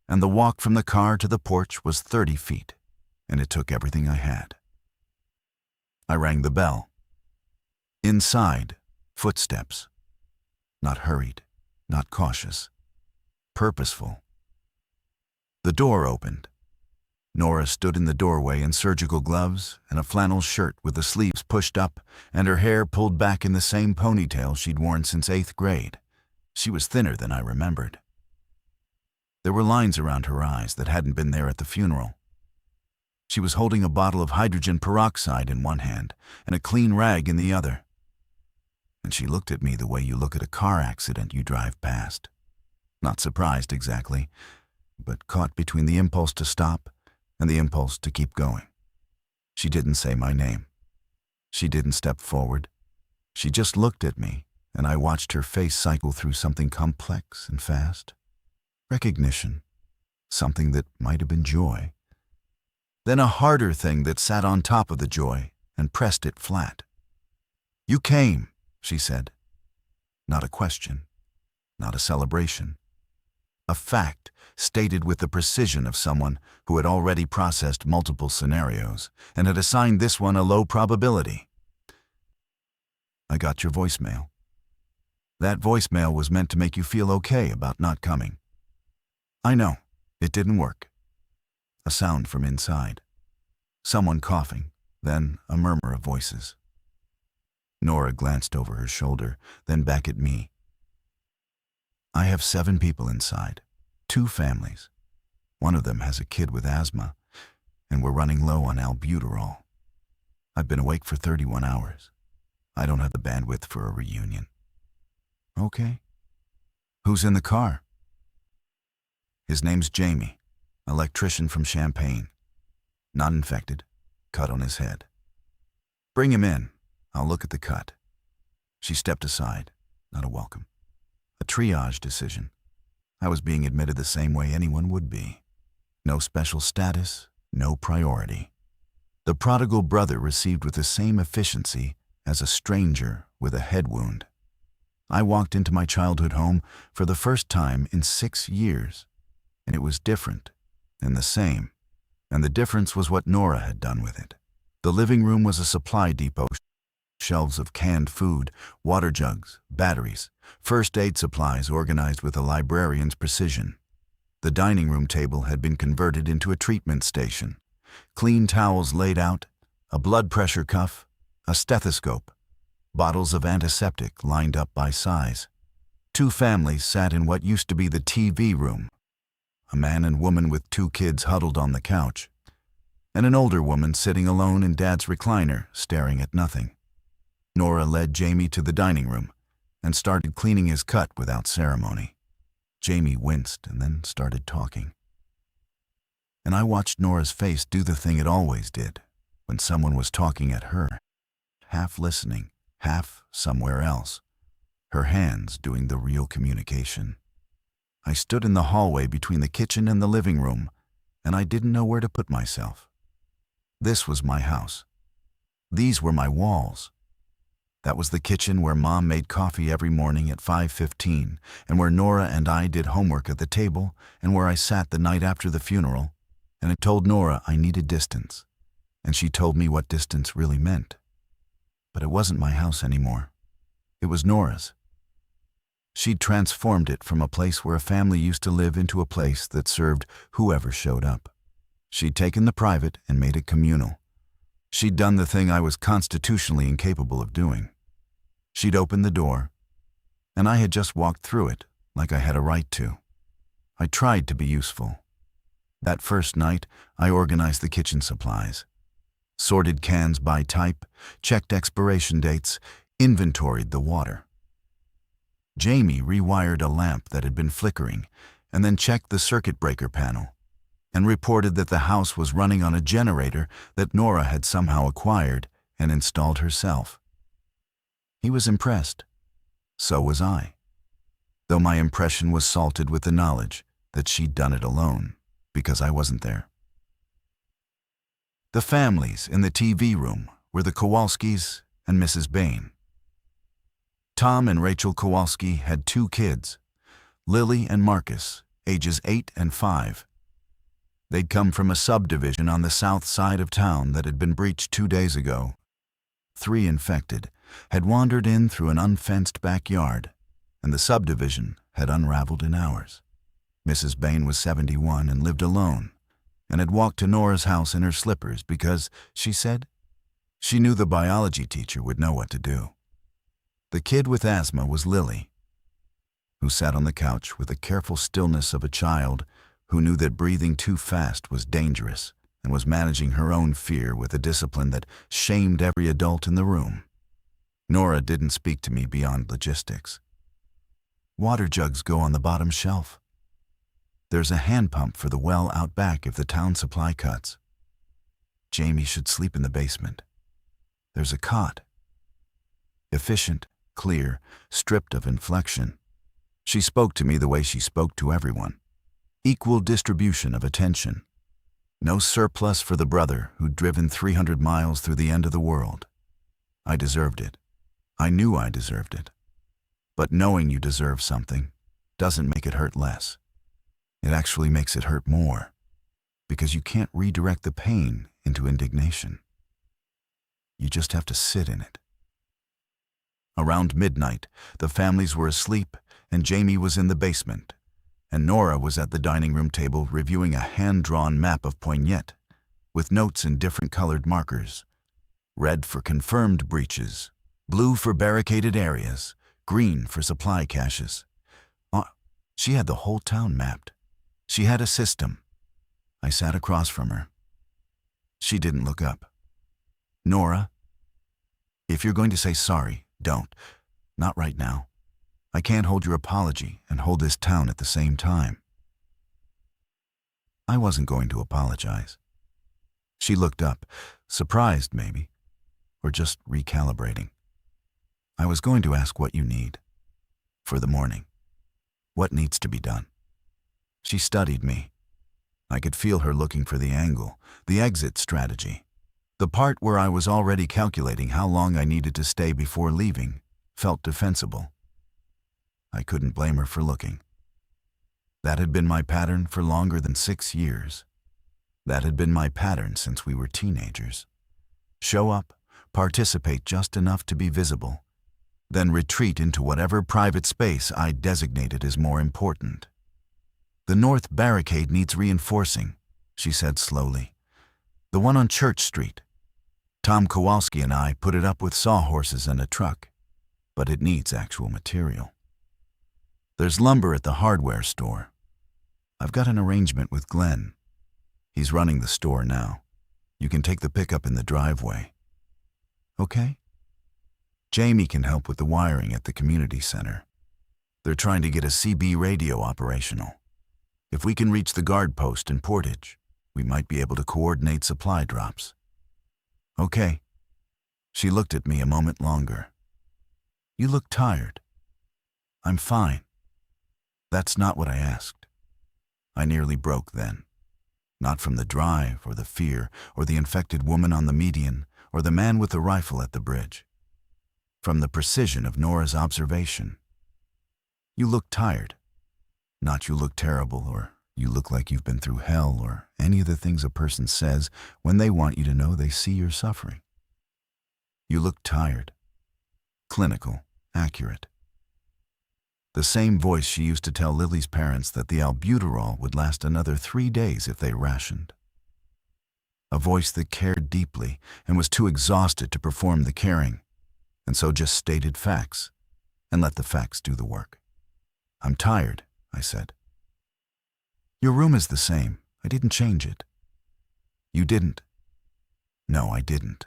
and the walk from the car to the porch was 30 feet, and it took everything I had. I rang the bell. Inside, footsteps. Not hurried, not cautious. Purposeful. The door opened. Nora stood in the doorway in surgical gloves and a flannel shirt with the sleeves pushed up and her hair pulled back in the same ponytail she'd worn since 8th grade. She was thinner than I remembered. There were lines around her eyes that hadn't been there at the funeral. She was holding a bottle of hydrogen peroxide in one hand and a clean rag in the other. And she looked at me the way you look at a car accident you drive past. Not surprised exactly, but caught between the impulse to stop and the impulse to keep going. She didn't say my name. She didn't step forward. She just looked at me, and I watched her face cycle through something complex and fast. Recognition. Something that might have been joy. Then a harder thing that sat on top of the joy and pressed it flat. "You came," she said. Not a question. Not a celebration. A fact stated with the precision of someone who had already processed multiple scenarios and had assigned this one a low probability. "I got your voicemail." That voicemail was meant to make you feel okay about not coming. "I know. It didn't work." A sound from inside. Someone coughing, then a murmur of voices. Nora glanced over her shoulder, then back at me. "I have 7 people inside, 2 families. One of them has a kid with asthma, and we're running low on albuterol. I've been awake for 31 hours. I don't have the bandwidth for a reunion." "Okay. Who's in the car?" "His name's Jamie, electrician from Champaign. Not infected, cut on his head." "Bring him in. I'll look at the cut." She stepped aside. Not a welcome. A triage decision. I was being admitted the same way anyone would be. No special status, no priority. The prodigal brother received with the same efficiency as a stranger with a head wound. I walked into my childhood home for the first time in 6 years, and it was different and the same, and the difference was what Nora had done with it. The living room was a supply depot. Shelves of canned food, water jugs, batteries, first aid supplies organized with a librarian's precision. The dining room table had been converted into a treatment station. Clean towels laid out, a blood pressure cuff, a stethoscope, bottles of antiseptic lined up by size. 2 families sat in what used to be the TV room. A man and woman with 2 kids huddled on the couch, and an older woman sitting alone in Dad's recliner, staring at nothing. Nora led Jamie to the dining room and started cleaning his cut without ceremony. Jamie winced and then started talking. And I watched Nora's face do the thing it always did when someone was talking at her, half listening, half somewhere else, her hands doing the real communication. I stood in the hallway between the kitchen and the living room, and I didn't know where to put myself. This was my house. These were my walls. That was the kitchen where Mom made coffee every morning at 5:15, and where Nora and I did homework at the table, and where I sat the night after the funeral, and I told Nora I needed distance, and she told me what distance really meant. But it wasn't my house anymore. It was Nora's. She'd transformed it from a place where a family used to live into a place that served whoever showed up. She'd taken the private and made it communal. She'd done the thing I was constitutionally incapable of doing. She'd opened the door, and I had just walked through it like I had a right to. I tried to be useful. That first night, I organized the kitchen supplies, sorted cans by type, checked expiration dates, inventoried the water. Jamie rewired a lamp that had been flickering, and then checked the circuit breaker panel, and reported that the house was running on a generator that Nora had somehow acquired and installed herself. He was impressed. So was I, though my impression was salted with the knowledge that she'd done it alone, because I wasn't there. The families in the TV room were the Kowalskis and Mrs. Bain. Tom and Rachel Kowalski had 2 kids, Lily and Marcus, ages 8 and 5. They'd come from a subdivision on the south side of town that had been breached 2 days ago. 3 infected had wandered in through an unfenced backyard, and the subdivision had unraveled in hours. Mrs. Bain was 71 and lived alone, and had walked to Nora's house in her slippers because, she said, she knew the biology teacher would know what to do. The kid with asthma was Lily, who sat on the couch with the careful stillness of a child who knew that breathing too fast was dangerous and was managing her own fear with a discipline that shamed every adult in the room. Nora didn't speak to me beyond logistics. Water jugs go on the bottom shelf. There's a hand pump for the well out back if the town supply cuts. Jamie should sleep in the basement. There's a cot. Efficient, clear, stripped of inflection. She spoke to me the way she spoke to everyone. Equal distribution of attention. No surplus for the brother who'd driven 300 miles through the end of the world. I deserved it. I knew I deserved it. But knowing you deserve something doesn't make it hurt less. It actually makes it hurt more, because you can't redirect the pain into indignation. You just have to sit in it. Around midnight, the families were asleep, and Jamie was in the basement, and Nora was at the dining room table reviewing a hand-drawn map of Poignette, with notes in different colored markers. Red for confirmed breaches, blue for barricaded areas, green for supply caches. She had the whole town mapped. She had a system. I sat across from her. She didn't look up. Nora, if you're going to say sorry, don't. Not right now. I can't hold your apology and hold this town at the same time. I wasn't going to apologize. She looked up, surprised maybe, or just recalibrating. I was going to ask what you need for the morning. What needs to be done? She studied me. I could feel her looking for the angle, the exit strategy. The part where I was already calculating how long I needed to stay before leaving felt defensible. I couldn't blame her for looking. That had been my pattern for longer than 6 years. That had been my pattern since we were teenagers. Show up, participate just enough to be visible, then retreat into whatever private space I designated as more important. The north barricade needs reinforcing, she said slowly. The one on Church Street. Tom Kowalski and I put it up with sawhorses and a truck, but it needs actual material. There's lumber at the hardware store. I've got an arrangement with Glenn. He's running the store now. You can take the pickup in the driveway. Okay? Jamie can help with the wiring at the community center. They're trying to get a CB radio operational. If we can reach the guard post in Portage, we might be able to coordinate supply drops. Okay. She looked at me a moment longer. You look tired. I'm fine. That's not what I asked. I nearly broke then. Not from the drive or the fear or the infected woman on the median or the man with the rifle at the bridge. From the precision of Nora's observation. You look tired. Not you look terrible or you look like you've been through hell or any of the things a person says when they want you to know they see your suffering. You look tired. Clinical, accurate. The same voice she used to tell Lily's parents that the albuterol would last another 3 days if they rationed. A voice that cared deeply and was too exhausted to perform the caring, and so just stated facts and let the facts do the work. I'm tired, I said. Your room is the same. I didn't change it. You didn't? No, I didn't.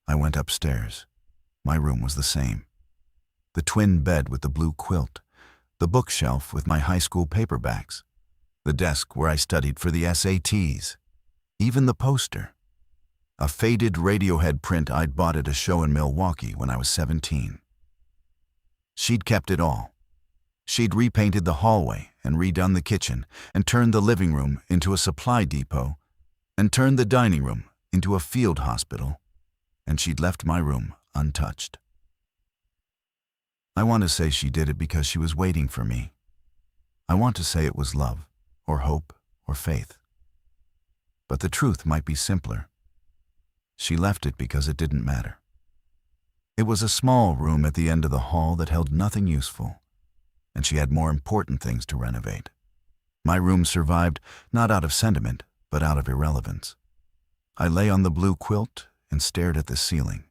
I went upstairs. My room was the same. The twin bed with the blue quilt, the bookshelf with my high school paperbacks, the desk where I studied for the SATs, even the poster. A faded Radiohead print I'd bought at a show in Milwaukee when I was 17. She'd kept it all. She'd repainted the hallway and redone the kitchen and turned the living room into a supply depot and turned the dining room into a field hospital, and she'd left my room untouched. I want to say she did it because she was waiting for me. I want to say it was love, or hope, or faith. But the truth might be simpler. She left it because it didn't matter. It was a small room at the end of the hall that held nothing useful, and she had more important things to renovate. My room survived not out of sentiment, but out of irrelevance. I lay on the blue quilt and stared at the ceiling,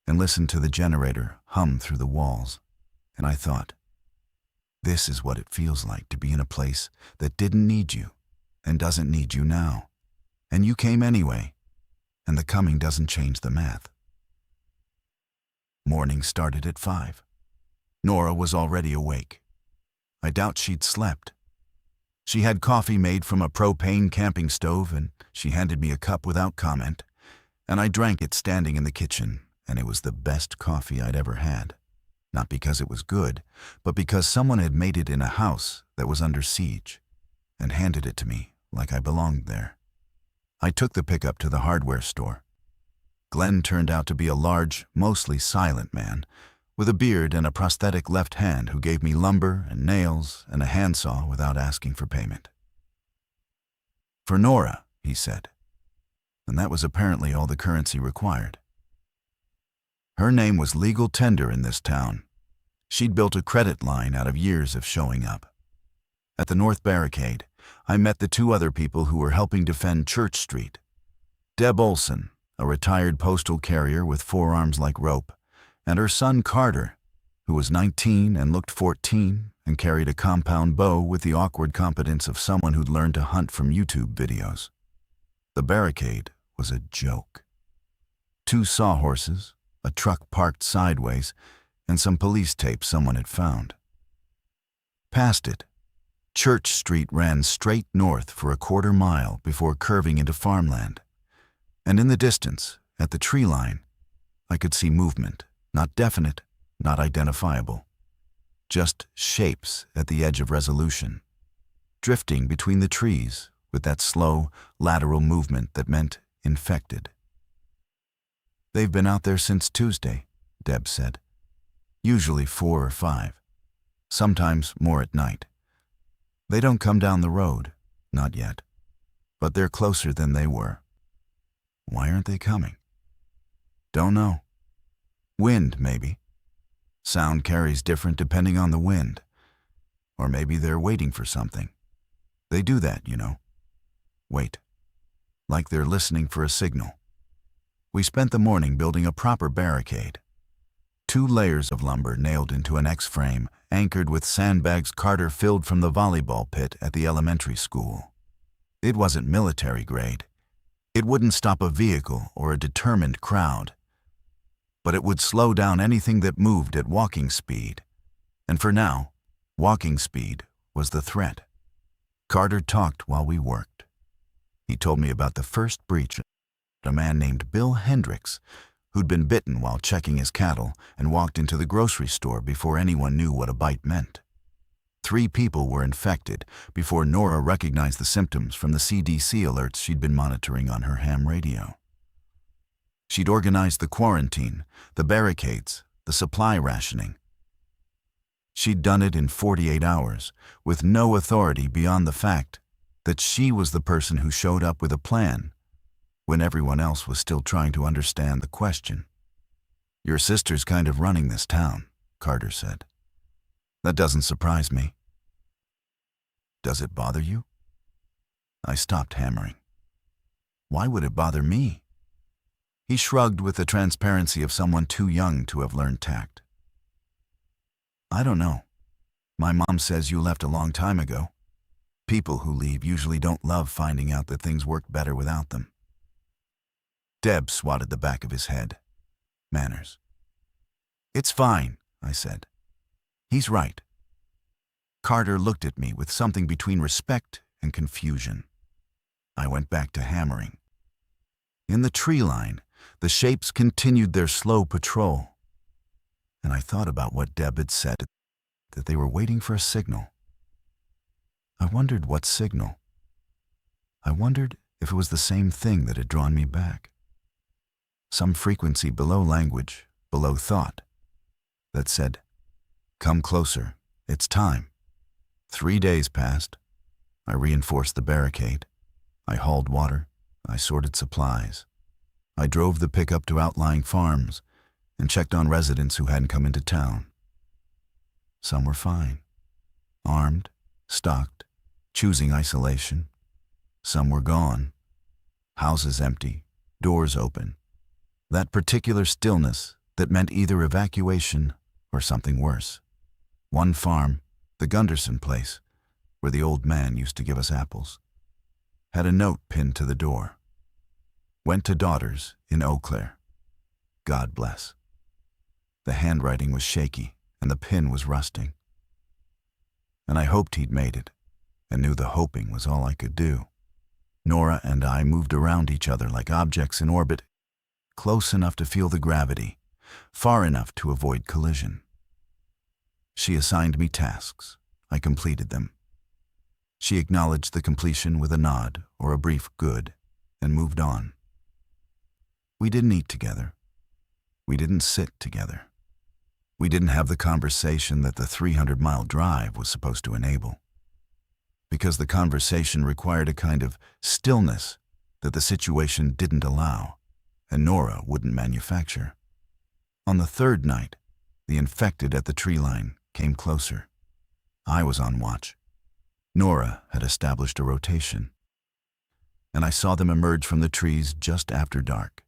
and listened to the generator hum through the walls, and I thought, this is what it feels like to be in a place that didn't need you and doesn't need you now, and you came anyway, and the coming doesn't change the math. Morning started at 5. Nora was already awake. I doubt she'd slept. She had coffee made from a propane camping stove, and she handed me a cup without comment, and I drank it standing in the kitchen, and it was the best coffee I'd ever had. Not because it was good, but because someone had made it in a house that was under siege, and handed it to me like I belonged there. I took the pickup to the hardware store. Glenn turned out to be a large, mostly silent man, with a beard and a prosthetic left hand who gave me lumber and nails and a handsaw without asking for payment. "For Nora," he said, and that was apparently all the currency required. Her name was legal tender in this town. She'd built a credit line out of years of showing up. At the North Barricade, I met the two other people who were helping defend Church Street. Deb Olson, a retired postal carrier with forearms like rope, and her son Carter, who was 19 and looked 14 and carried a compound bow with the awkward competence of someone who'd learned to hunt from YouTube videos. The barricade was a joke. 2 sawhorses, a truck parked sideways, and some police tape someone had found. Past it, Church Street ran straight north for a quarter mile before curving into farmland. And in the distance, at the tree line, I could see movement, not definite, not identifiable. Just shapes at the edge of resolution, drifting between the trees with that slow, lateral movement that meant infected. "They've been out there since Tuesday," Deb said. "Usually 4 or 5, sometimes more at night. They don't come down the road, not yet, but they're closer than they were." "Why aren't they coming?" "Don't know. Wind, maybe. Sound carries different depending on the wind. Or maybe they're waiting for something. They do that, you know. Wait. Like they're listening for a signal." We spent the morning building a proper barricade. 2 layers of lumber nailed into an X-frame, anchored with sandbags Carter filled from the volleyball pit at the elementary school. It wasn't military grade. It wouldn't stop a vehicle or a determined crowd. But it would slow down anything that moved at walking speed. And for now, walking speed was the threat. Carter talked while we worked. He told me about the first breach, a man named Bill Hendricks, who'd been bitten while checking his cattle and walked into the grocery store before anyone knew what a bite meant. 3 people were infected before Nora recognized the symptoms from the CDC alerts she'd been monitoring on her ham radio. She'd organized the quarantine, the barricades, the supply rationing. She'd done it in 48 hours, with no authority beyond the fact that she was the person who showed up with a plan when everyone else was still trying to understand the question. "Your sister's kind of running this town," Carter said. "That doesn't surprise me." "Does it bother you?" I stopped hammering. "Why would it bother me?" He shrugged with the transparency of someone too young to have learned tact. "I don't know. My mom says you left a long time ago. People who leave usually don't love finding out that things work better without them." Deb swatted the back of his head. Manners. "It's fine," I said. "He's right." Carter looked at me with something between respect and confusion. I went back to hammering. In the tree line, the shapes continued their slow patrol. And I thought about what Deb had said, that they were waiting for a signal. I wondered what signal. I wondered if it was the same thing that had drawn me back. Some frequency below language, below thought, that said, "Come closer, it's time." 3 days passed. I reinforced the barricade. I hauled water. I sorted supplies. I drove the pickup to outlying farms and checked on residents who hadn't come into town. Some were fine, armed, stocked, choosing isolation. Some were gone, houses empty, doors open. That particular stillness that meant either evacuation or something worse. One farm, the Gunderson place, where the old man used to give us apples, had a note pinned to the door. "Went to daughters in Eau Claire. God bless." The handwriting was shaky and the pin was rusting. And I hoped he'd made it. and knew the hoping was all I could do. Nora and I moved around each other like objects in orbit, close enough to feel the gravity, far enough to avoid collision. She assigned me tasks. I completed them. She acknowledged the completion with a nod or a brief good and moved on. We didn't eat together. We didn't sit together. We didn't have the conversation that the 300-mile drive was supposed to enable. Because the conversation required a kind of stillness that the situation didn't allow, and Nora wouldn't manufacture. On the third night, the infected at the tree line came closer. I was on watch. Nora had established a rotation, and I saw them emerge from the trees just after dark.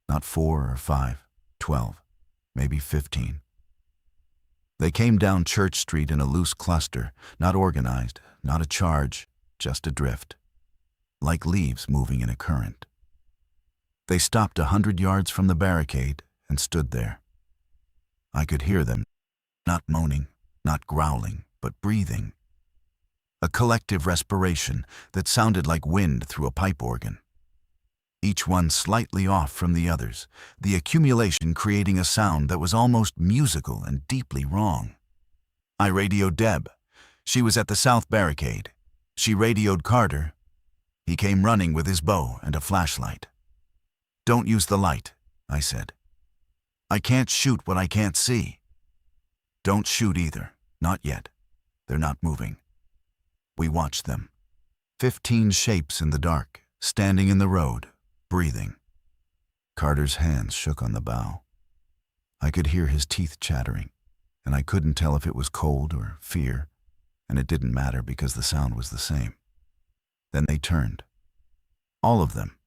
Not 4 or 5, 12, maybe 15. They came down Church Street in a loose cluster, not organized, not a charge, just a drift, like leaves moving in a current. They stopped 100 yards from the barricade and stood there. I could hear them, not moaning, not growling, but breathing. A collective respiration that sounded like wind through a pipe organ. Each one slightly off from the others, the accumulation creating a sound that was almost musical and deeply wrong. I radioed Deb. She was at the south barricade. She radioed Carter. He came running with his bow and a flashlight. "Don't use the light," I said. "I can't shoot what I can't see." "Don't shoot either. Not yet. They're not moving." We watched them. 15 shapes in the dark, standing in the road, breathing. Carter's hands shook on the bow. I could hear his teeth chattering, and I couldn't tell if it was cold or fear, and it didn't matter because the sound was the same. Then they turned. All of them,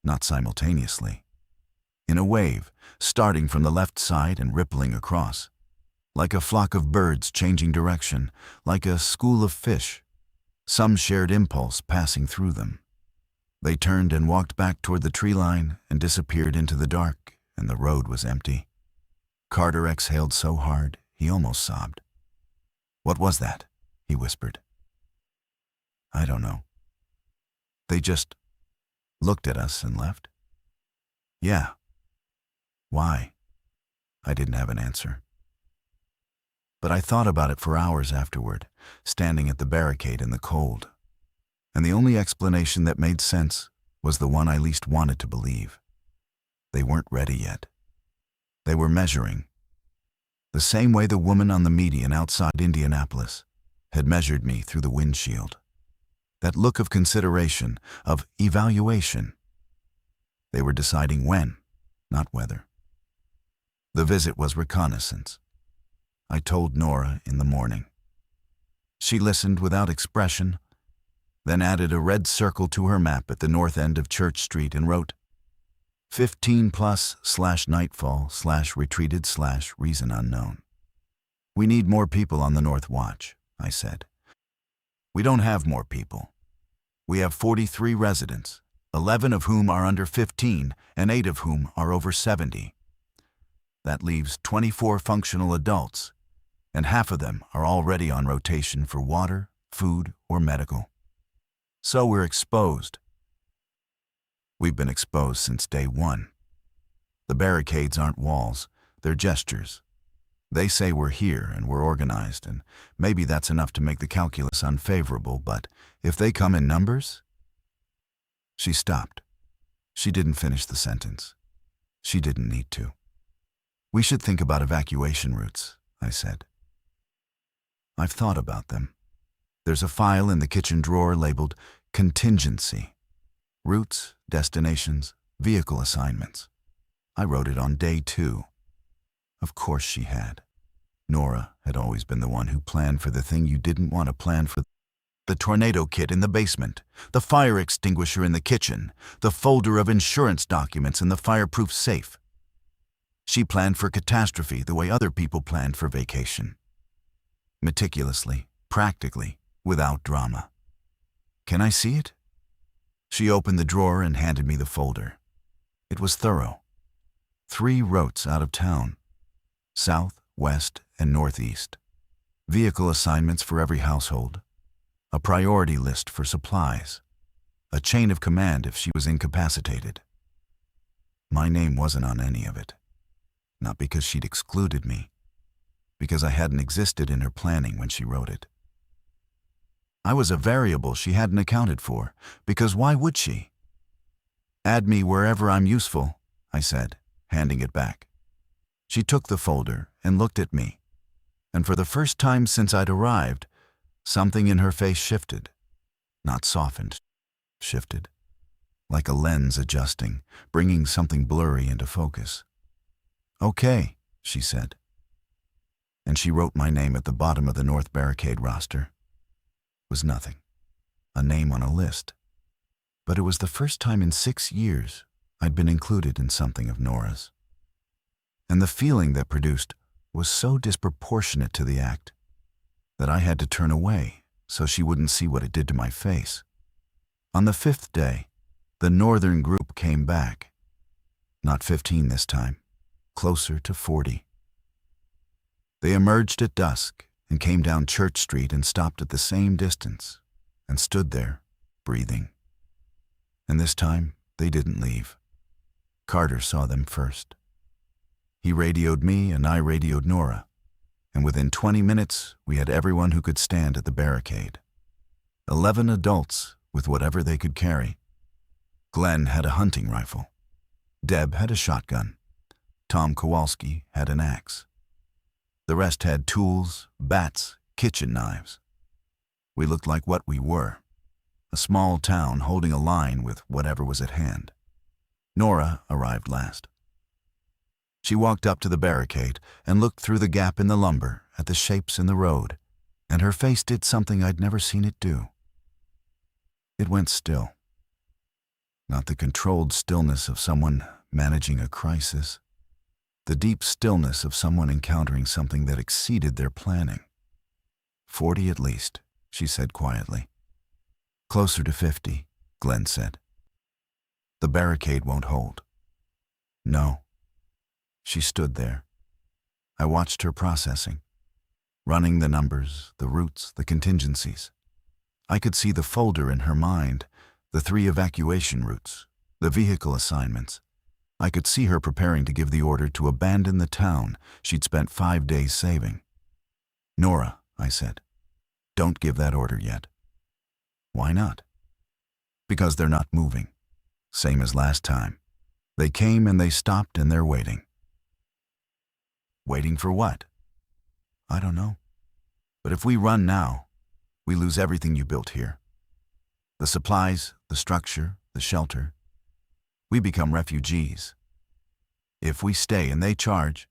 not simultaneously. In a wave, starting from the left side and rippling across. Like a flock of birds changing direction, like a school of fish. Some shared impulse passing through them. They turned and walked back toward the tree line and disappeared into the dark, and the road was empty. Carter exhaled so hard, he almost sobbed. "What was that?" he whispered. "I don't know. They just looked at us and left." "Yeah." "Why?" I didn't have an answer. But I thought about it for hours afterward, standing at the barricade in the cold. And the only explanation that made sense was the one I least wanted to believe. They weren't ready yet. They were measuring. The same way the woman on the median outside Indianapolis had measured me through the windshield. That look of consideration, of evaluation. They were deciding when, not whether. The visit was reconnaissance. I told Nora in the morning. She listened without expression, then added a red circle to her map at the north end of Church Street and wrote 15+/nightfall/retreated/reason unknown. "We need more people on the North Watch," I said. "We don't have more people. We have 43 residents, 11 of whom are under 15 and 8 of whom are over 70. That leaves 24 functional adults, and half of them are already on rotation for water, food, or medical. So we're exposed. We've been exposed since day one. The barricades aren't walls, they're gestures. They say we're here and we're organized, and maybe that's enough to make the calculus unfavorable, but if they come in numbers..." She stopped. She didn't finish the sentence. She didn't need to. "We should think about evacuation routes," I said. "I've thought about them. There's a file in the kitchen drawer labeled contingency. Routes, destinations, vehicle assignments. I wrote it on day 2. Of course she had. Nora had always been the one who planned for the thing you didn't want to plan for. The tornado kit in the basement, the fire extinguisher in the kitchen, the folder of insurance documents in the fireproof safe. She planned for catastrophe the way other people planned for vacation. Meticulously, practically, without drama. "Can I see it?" She opened the drawer and handed me the folder. It was thorough. 3 routes out of town. South, west, and northeast. Vehicle assignments for every household. a priority list for supplies, a chain of command if she was incapacitated. My name wasn't on any of it, not because she'd excluded me, because I hadn't existed in her planning when she wrote it. I was a variable she hadn't accounted for, because why would she? Add me wherever I'm useful, I said, handing it back. She took the folder and looked at me, and for the first time since I'd arrived, something in her face shifted. Not softened, shifted. Like a lens adjusting, bringing something blurry into focus. Okay, she said. And she wrote my name at the bottom of the North Barricade roster. It was nothing. A name on a list. But it was the first time in 6 years I'd been included in something of Nora's. And the feeling that produced was so disproportionate to the act that I had to turn away so she wouldn't see what it did to my face. On the 5th day, the northern group came back. Not 15 this time, closer to 40. They emerged at dusk and came down Church Street and stopped at the same distance and stood there, breathing. And this time, they didn't leave. Carter saw them first. He radioed me and I radioed Nora, and within 20 minutes, we had everyone who could stand at the barricade. 11 adults with whatever they could carry. Glenn had a hunting rifle. Deb had a shotgun. Tom Kowalski had an axe. The rest had tools, bats, kitchen knives. We looked like what we were, a small town holding a line with whatever was at hand. Nora arrived last. She walked up to the barricade and looked through the gap in the lumber at the shapes in the road, and her face did something I'd never seen it do. It went still. Not the controlled stillness of someone managing a crisis. The deep stillness of someone encountering something that exceeded their planning. 40 at least, she said quietly. Closer to 50, Glenn said. The barricade won't hold. No. She stood there. I watched her processing, running the numbers, the routes, the contingencies. I could see the folder in her mind, the 3 evacuation routes, the vehicle assignments. I could see her preparing to give the order to abandon the town she'd spent 5 days saving. Nora, I said, don't give that order yet. Why not? Because they're not moving. Same as last time. They came and they stopped and they're waiting. Waiting for what? I don't know. But if we run now, we lose everything you built here. The supplies, the structure, the shelter. We become refugees. If we stay and they charge,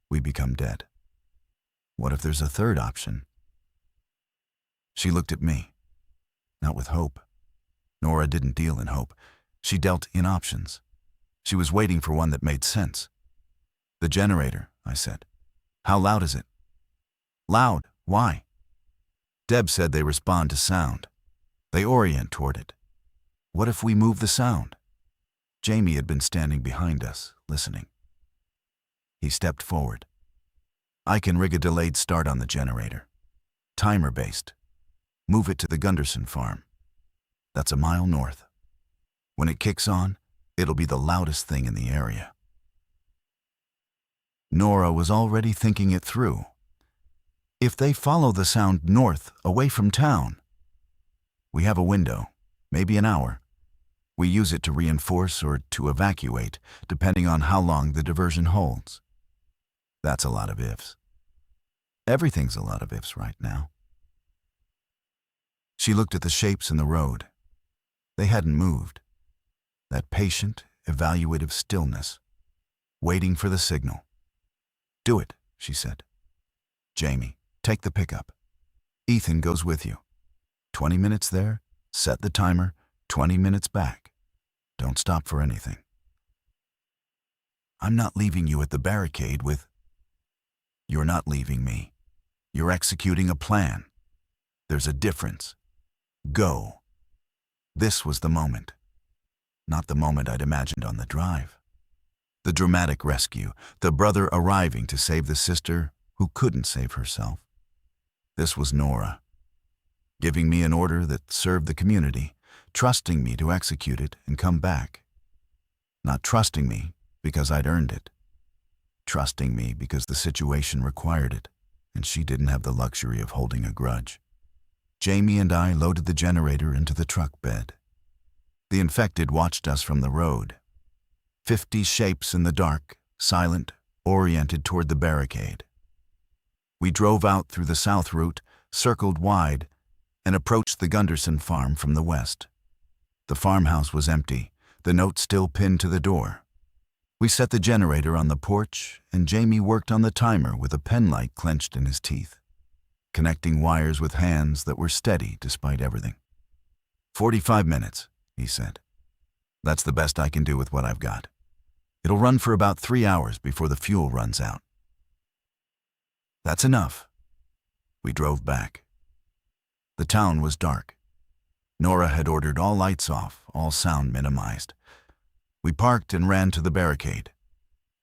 we become dead. What if there's a third option? She looked at me, not with hope. Nora didn't deal in hope. She dealt in options. She was waiting for one that made sense. The generator, I said. How loud is it? Loud. Why? Deb said they respond to sound. They orient toward it. What if we move the sound? Jamie had been standing behind us, listening. He stepped forward. I can rig a delayed start on the generator. Timer-based. Move it to the Gunderson farm. That's a mile north. When it kicks on, it'll be the loudest thing in the area. Nora was already thinking it through. If they follow the sound north, away from town, we have a window, maybe an hour. We use it to reinforce or to evacuate, depending on how long the diversion holds. That's a lot of ifs. Everything's a lot of ifs right now. She looked at the shapes in the road. They hadn't moved. That patient, evaluative stillness, waiting for the signal. Do it, she said. Jamie, take the pickup. Ethan goes with you. 20 minutes there, set the timer, 20 minutes back. Don't stop for anything. I'm not leaving you at the barricade with... You're not leaving me. You're executing a plan. There's a difference. Go. This was the moment. Not the moment I'd imagined on the drive. The dramatic rescue, the brother arriving to save the sister who couldn't save herself. This was Nora. giving me an order that served the community, trusting me to execute it and come back. Not trusting me because I'd earned it. Trusting me because the situation required it, and she didn't have the luxury of holding a grudge. Jamie and I loaded the generator into the truck bed. The infected watched us from the road. 50 shapes in the dark, silent, oriented toward the barricade. We drove out through the south route, circled wide, and approached the Gunderson farm from the west. The farmhouse was empty, the note still pinned to the door. We set the generator on the porch, and Jamie worked on the timer with a penlight clenched in his teeth, connecting wires with hands that were steady despite everything. 45 minutes, he said. That's the best I can do with what I've got. It'll run for about 3 hours before the fuel runs out. That's enough. We drove back. The town was dark. Nora had ordered all lights off, all sound minimized. We parked and ran to the barricade.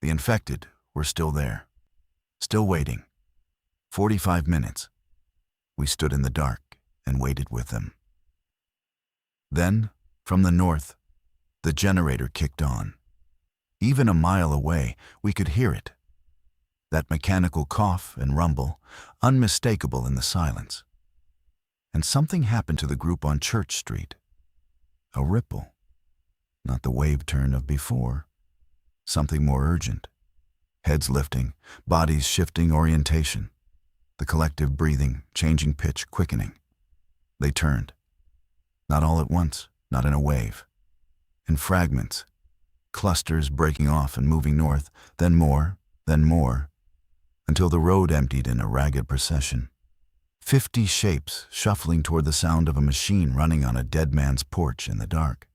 The infected were still there, still waiting. 45 minutes. We stood in the dark and waited with them. Then, from the north, the generator kicked on. Even a mile away, we could hear it. That mechanical cough and rumble, unmistakable in the silence. And something happened to the group on Church Street. A ripple. Not the wave turn of before. Something more urgent. Heads lifting, bodies shifting orientation. The collective breathing, changing pitch, quickening. They turned. Not all at once, not in a wave. In fragments. Clusters breaking off and moving north, then more, until the road emptied in a ragged procession. 50 shapes shuffling toward the sound of a machine running on a dead man's porch in the dark.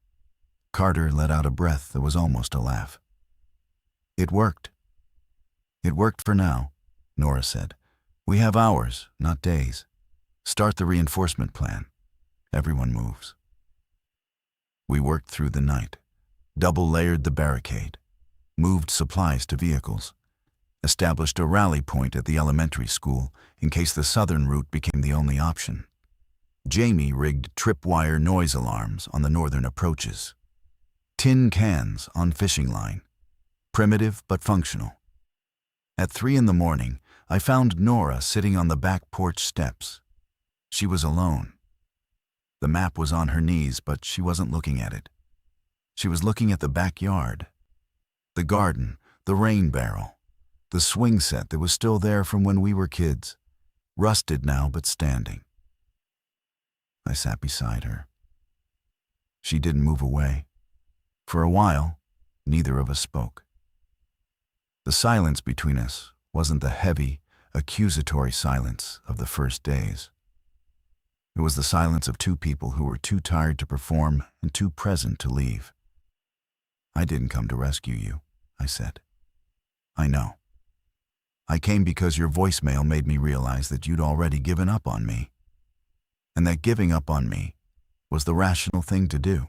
Carter let out a breath that was almost a laugh. It worked. It worked for now, Nora said. We have hours, not days. Start the reinforcement plan. Everyone moves. We worked through the night, double-layered the barricade, moved supplies to vehicles, established a rally point at the elementary school in case the southern route became the only option. Jamie rigged tripwire noise alarms on the northern approaches. Tin cans on fishing line. Primitive but functional. At 3 a.m, I found Nora sitting on the back porch steps. She was alone. The map was on her knees, but she wasn't looking at it. She was looking at the backyard. The garden, the rain barrel, the swing set that was still there from when we were kids, rusted now but standing. I sat beside her. She didn't move away. For a while, neither of us spoke. The silence between us wasn't the heavy, accusatory silence of the first days. It was the silence of two people who were too tired to perform and too present to leave. I didn't come to rescue you, I said. I know. I came because your voicemail made me realize that you'd already given up on me. And that giving up on me was the rational thing to do.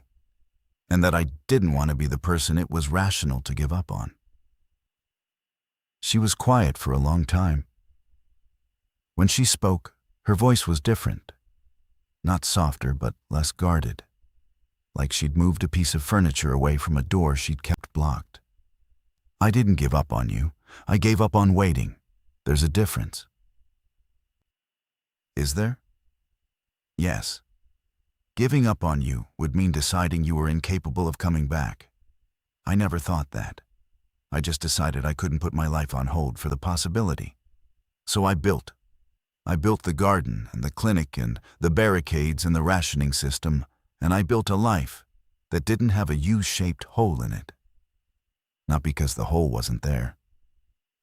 And that I didn't want to be the person it was rational to give up on. She was quiet for a long time. When she spoke, her voice was different. Not softer, but less guarded. Like she'd moved a piece of furniture away from a door she'd kept blocked. I didn't give up on you. I gave up on waiting. There's a difference. Is there? Yes. Giving up on you would mean deciding you were incapable of coming back. I never thought that. I just decided I couldn't put my life on hold for the possibility. So I built the garden and the clinic and the barricades and the rationing system, and I built a life that didn't have a U-shaped hole in it. Not because the hole wasn't there,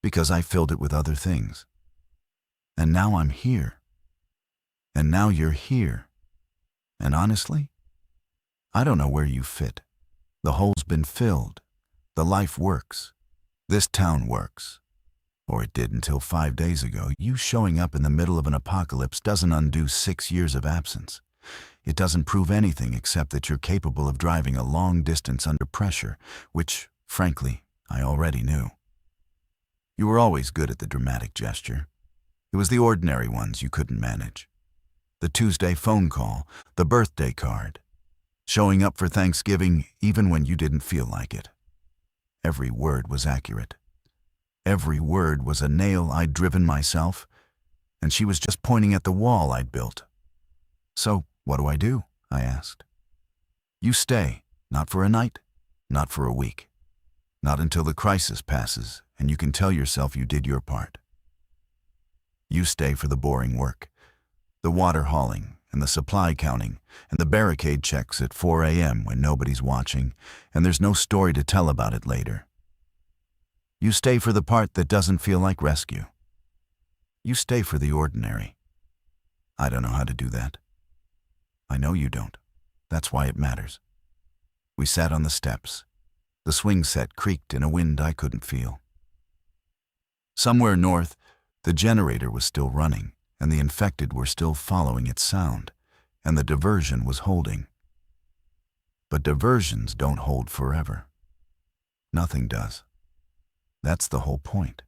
because I filled it with other things. And now I'm here. And now you're here. And honestly, I don't know where you fit. The hole's been filled. The life works. This town works. Or it did until 5 days ago. You showing up in the middle of an apocalypse doesn't undo 6 years of absence. It doesn't prove anything except that you're capable of driving a long distance under pressure, which, frankly, I already knew. You were always good at the dramatic gesture. It was the ordinary ones you couldn't manage. The Tuesday phone call, the birthday card, showing up for Thanksgiving even when you didn't feel like it. Every word was accurate. Every word was a nail I'd driven myself, and she was just pointing at the wall I'd built. "So, what do?" I asked. "You stay, not for a night, not for a week, not until the crisis passes and you can tell yourself you did your part. You stay for the boring work, the water hauling and the supply counting and the barricade checks at 4 a.m. when nobody's watching and there's no story to tell about it later. You stay for the part that doesn't feel like rescue. You stay for the ordinary. I don't know how to do that. I know you don't. That's why it matters." We sat on the steps. The swing set creaked in a wind I couldn't feel. Somewhere north, the generator was still running, and the infected were still following its sound, and the diversion was holding. But diversions don't hold forever. Nothing does. That's the whole point.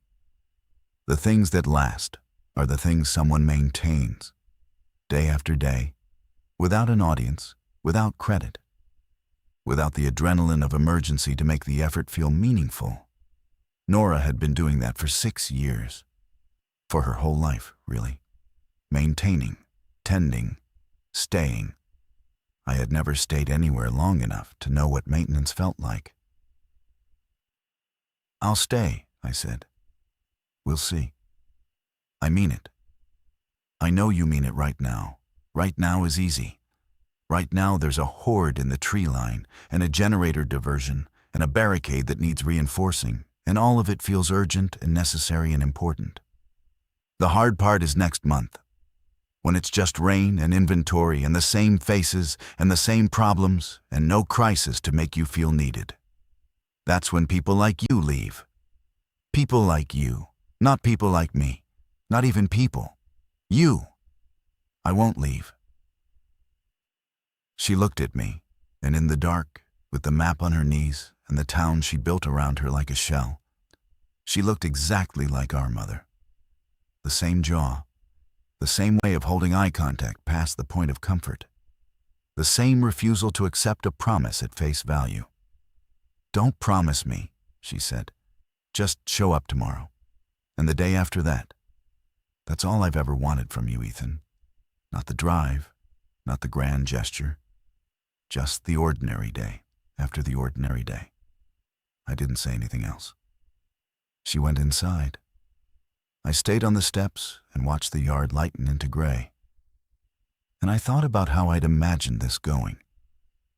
The things that last are the things someone maintains, day after day, without an audience, without credit, without the adrenaline of emergency to make the effort feel meaningful. Nora had been doing that for 6 years. For her whole life, really. Maintaining, tending, staying. I had never stayed anywhere long enough to know what maintenance felt like. "I'll stay," I said. "We'll see." I mean it. I know you mean it right now. Right now is easy. Right now there's a horde in the tree line, and a generator diversion, and a barricade that needs reinforcing, and all of it feels urgent and necessary and important. The hard part is next month, when it's just rain and inventory and the same faces and the same problems and no crisis to make you feel needed. That's when people like you leave. People like you, not people like me, not even people. You. I won't leave." She looked at me, and in the dark, with the map on her knees and the town she built around her like a shell, she looked exactly like our mother. The same jaw, the same way of holding eye contact past the point of comfort, the same refusal to accept a promise at face value. "Don't promise me," she said. "Just show up tomorrow, and the day after that. That's all I've ever wanted from you, Ethan. Not the drive, not the grand gesture. Just the ordinary day after the ordinary day." I didn't say anything else. She went inside. I stayed on the steps and watched the yard lighten into gray. And I thought about how I'd imagined this going.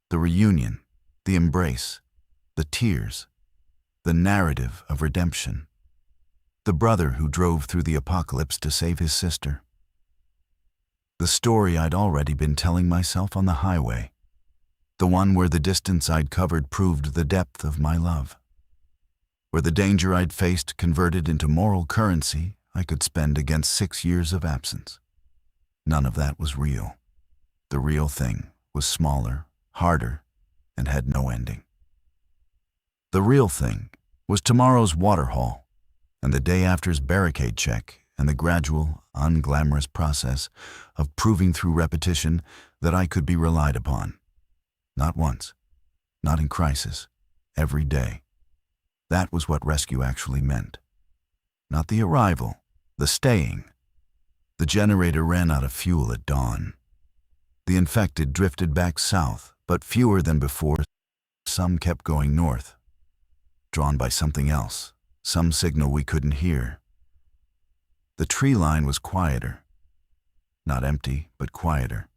The reunion, the embrace, the tears, the narrative of redemption. The brother who drove through the apocalypse to save his sister. The story I'd already been telling myself on the highway. The one where the distance I'd covered proved the depth of my love. Where the danger I'd faced converted into moral currency I could spend against 6 years of absence. None of that was real. The real thing was smaller, harder, and had no ending. The real thing was tomorrow's water haul, and the day after's barricade check, and the gradual, unglamorous process of proving through repetition that I could be relied upon. Not once, not in crisis, every day. That was what rescue actually meant. Not the arrival, the staying. The generator ran out of fuel at dawn. The infected drifted back south, but fewer than before. Some kept going north, drawn by something else, some signal we couldn't hear. The tree line was quieter. Not empty, but quieter.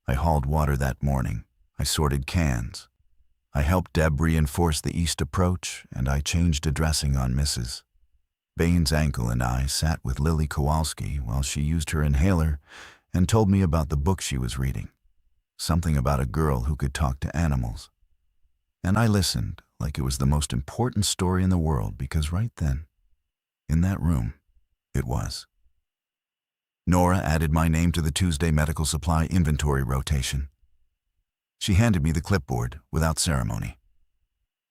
I hauled water that morning. I sorted cans. I helped Deb reinforce the east approach, and I changed a dressing on Mrs. Bain's ankle, and I sat with Lily Kowalski while she used her inhaler and told me about the book she was reading. Something about a girl who could talk to animals. And I listened like it was the most important story in the world, because right then, in that room, it was. Nora added my name to the Tuesday medical supply inventory rotation. She handed me the clipboard without ceremony.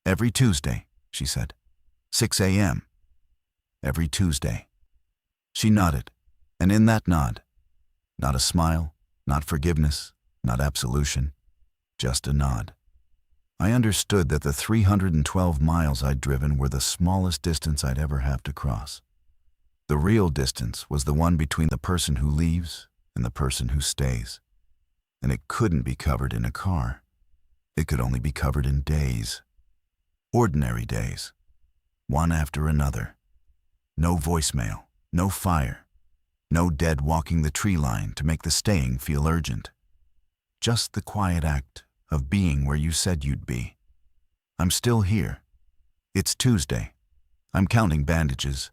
"Every Tuesday," she said. 6 a.m. Every Tuesday. She nodded, and in that nod, not a smile, Not forgiveness, not absolution, just a nod. I understood that the 312 miles I'd driven were the smallest distance I'd ever have to cross. The real distance was the one between the person who leaves and the person who stays. And it couldn't be covered in a car. It could only be covered in days. Ordinary days. One after another. No voicemail, no fire, no dead walking the tree line to make the staying feel urgent. Just the quiet act of being where you said you'd be. I'm still here. It's Tuesday. I'm counting bandages,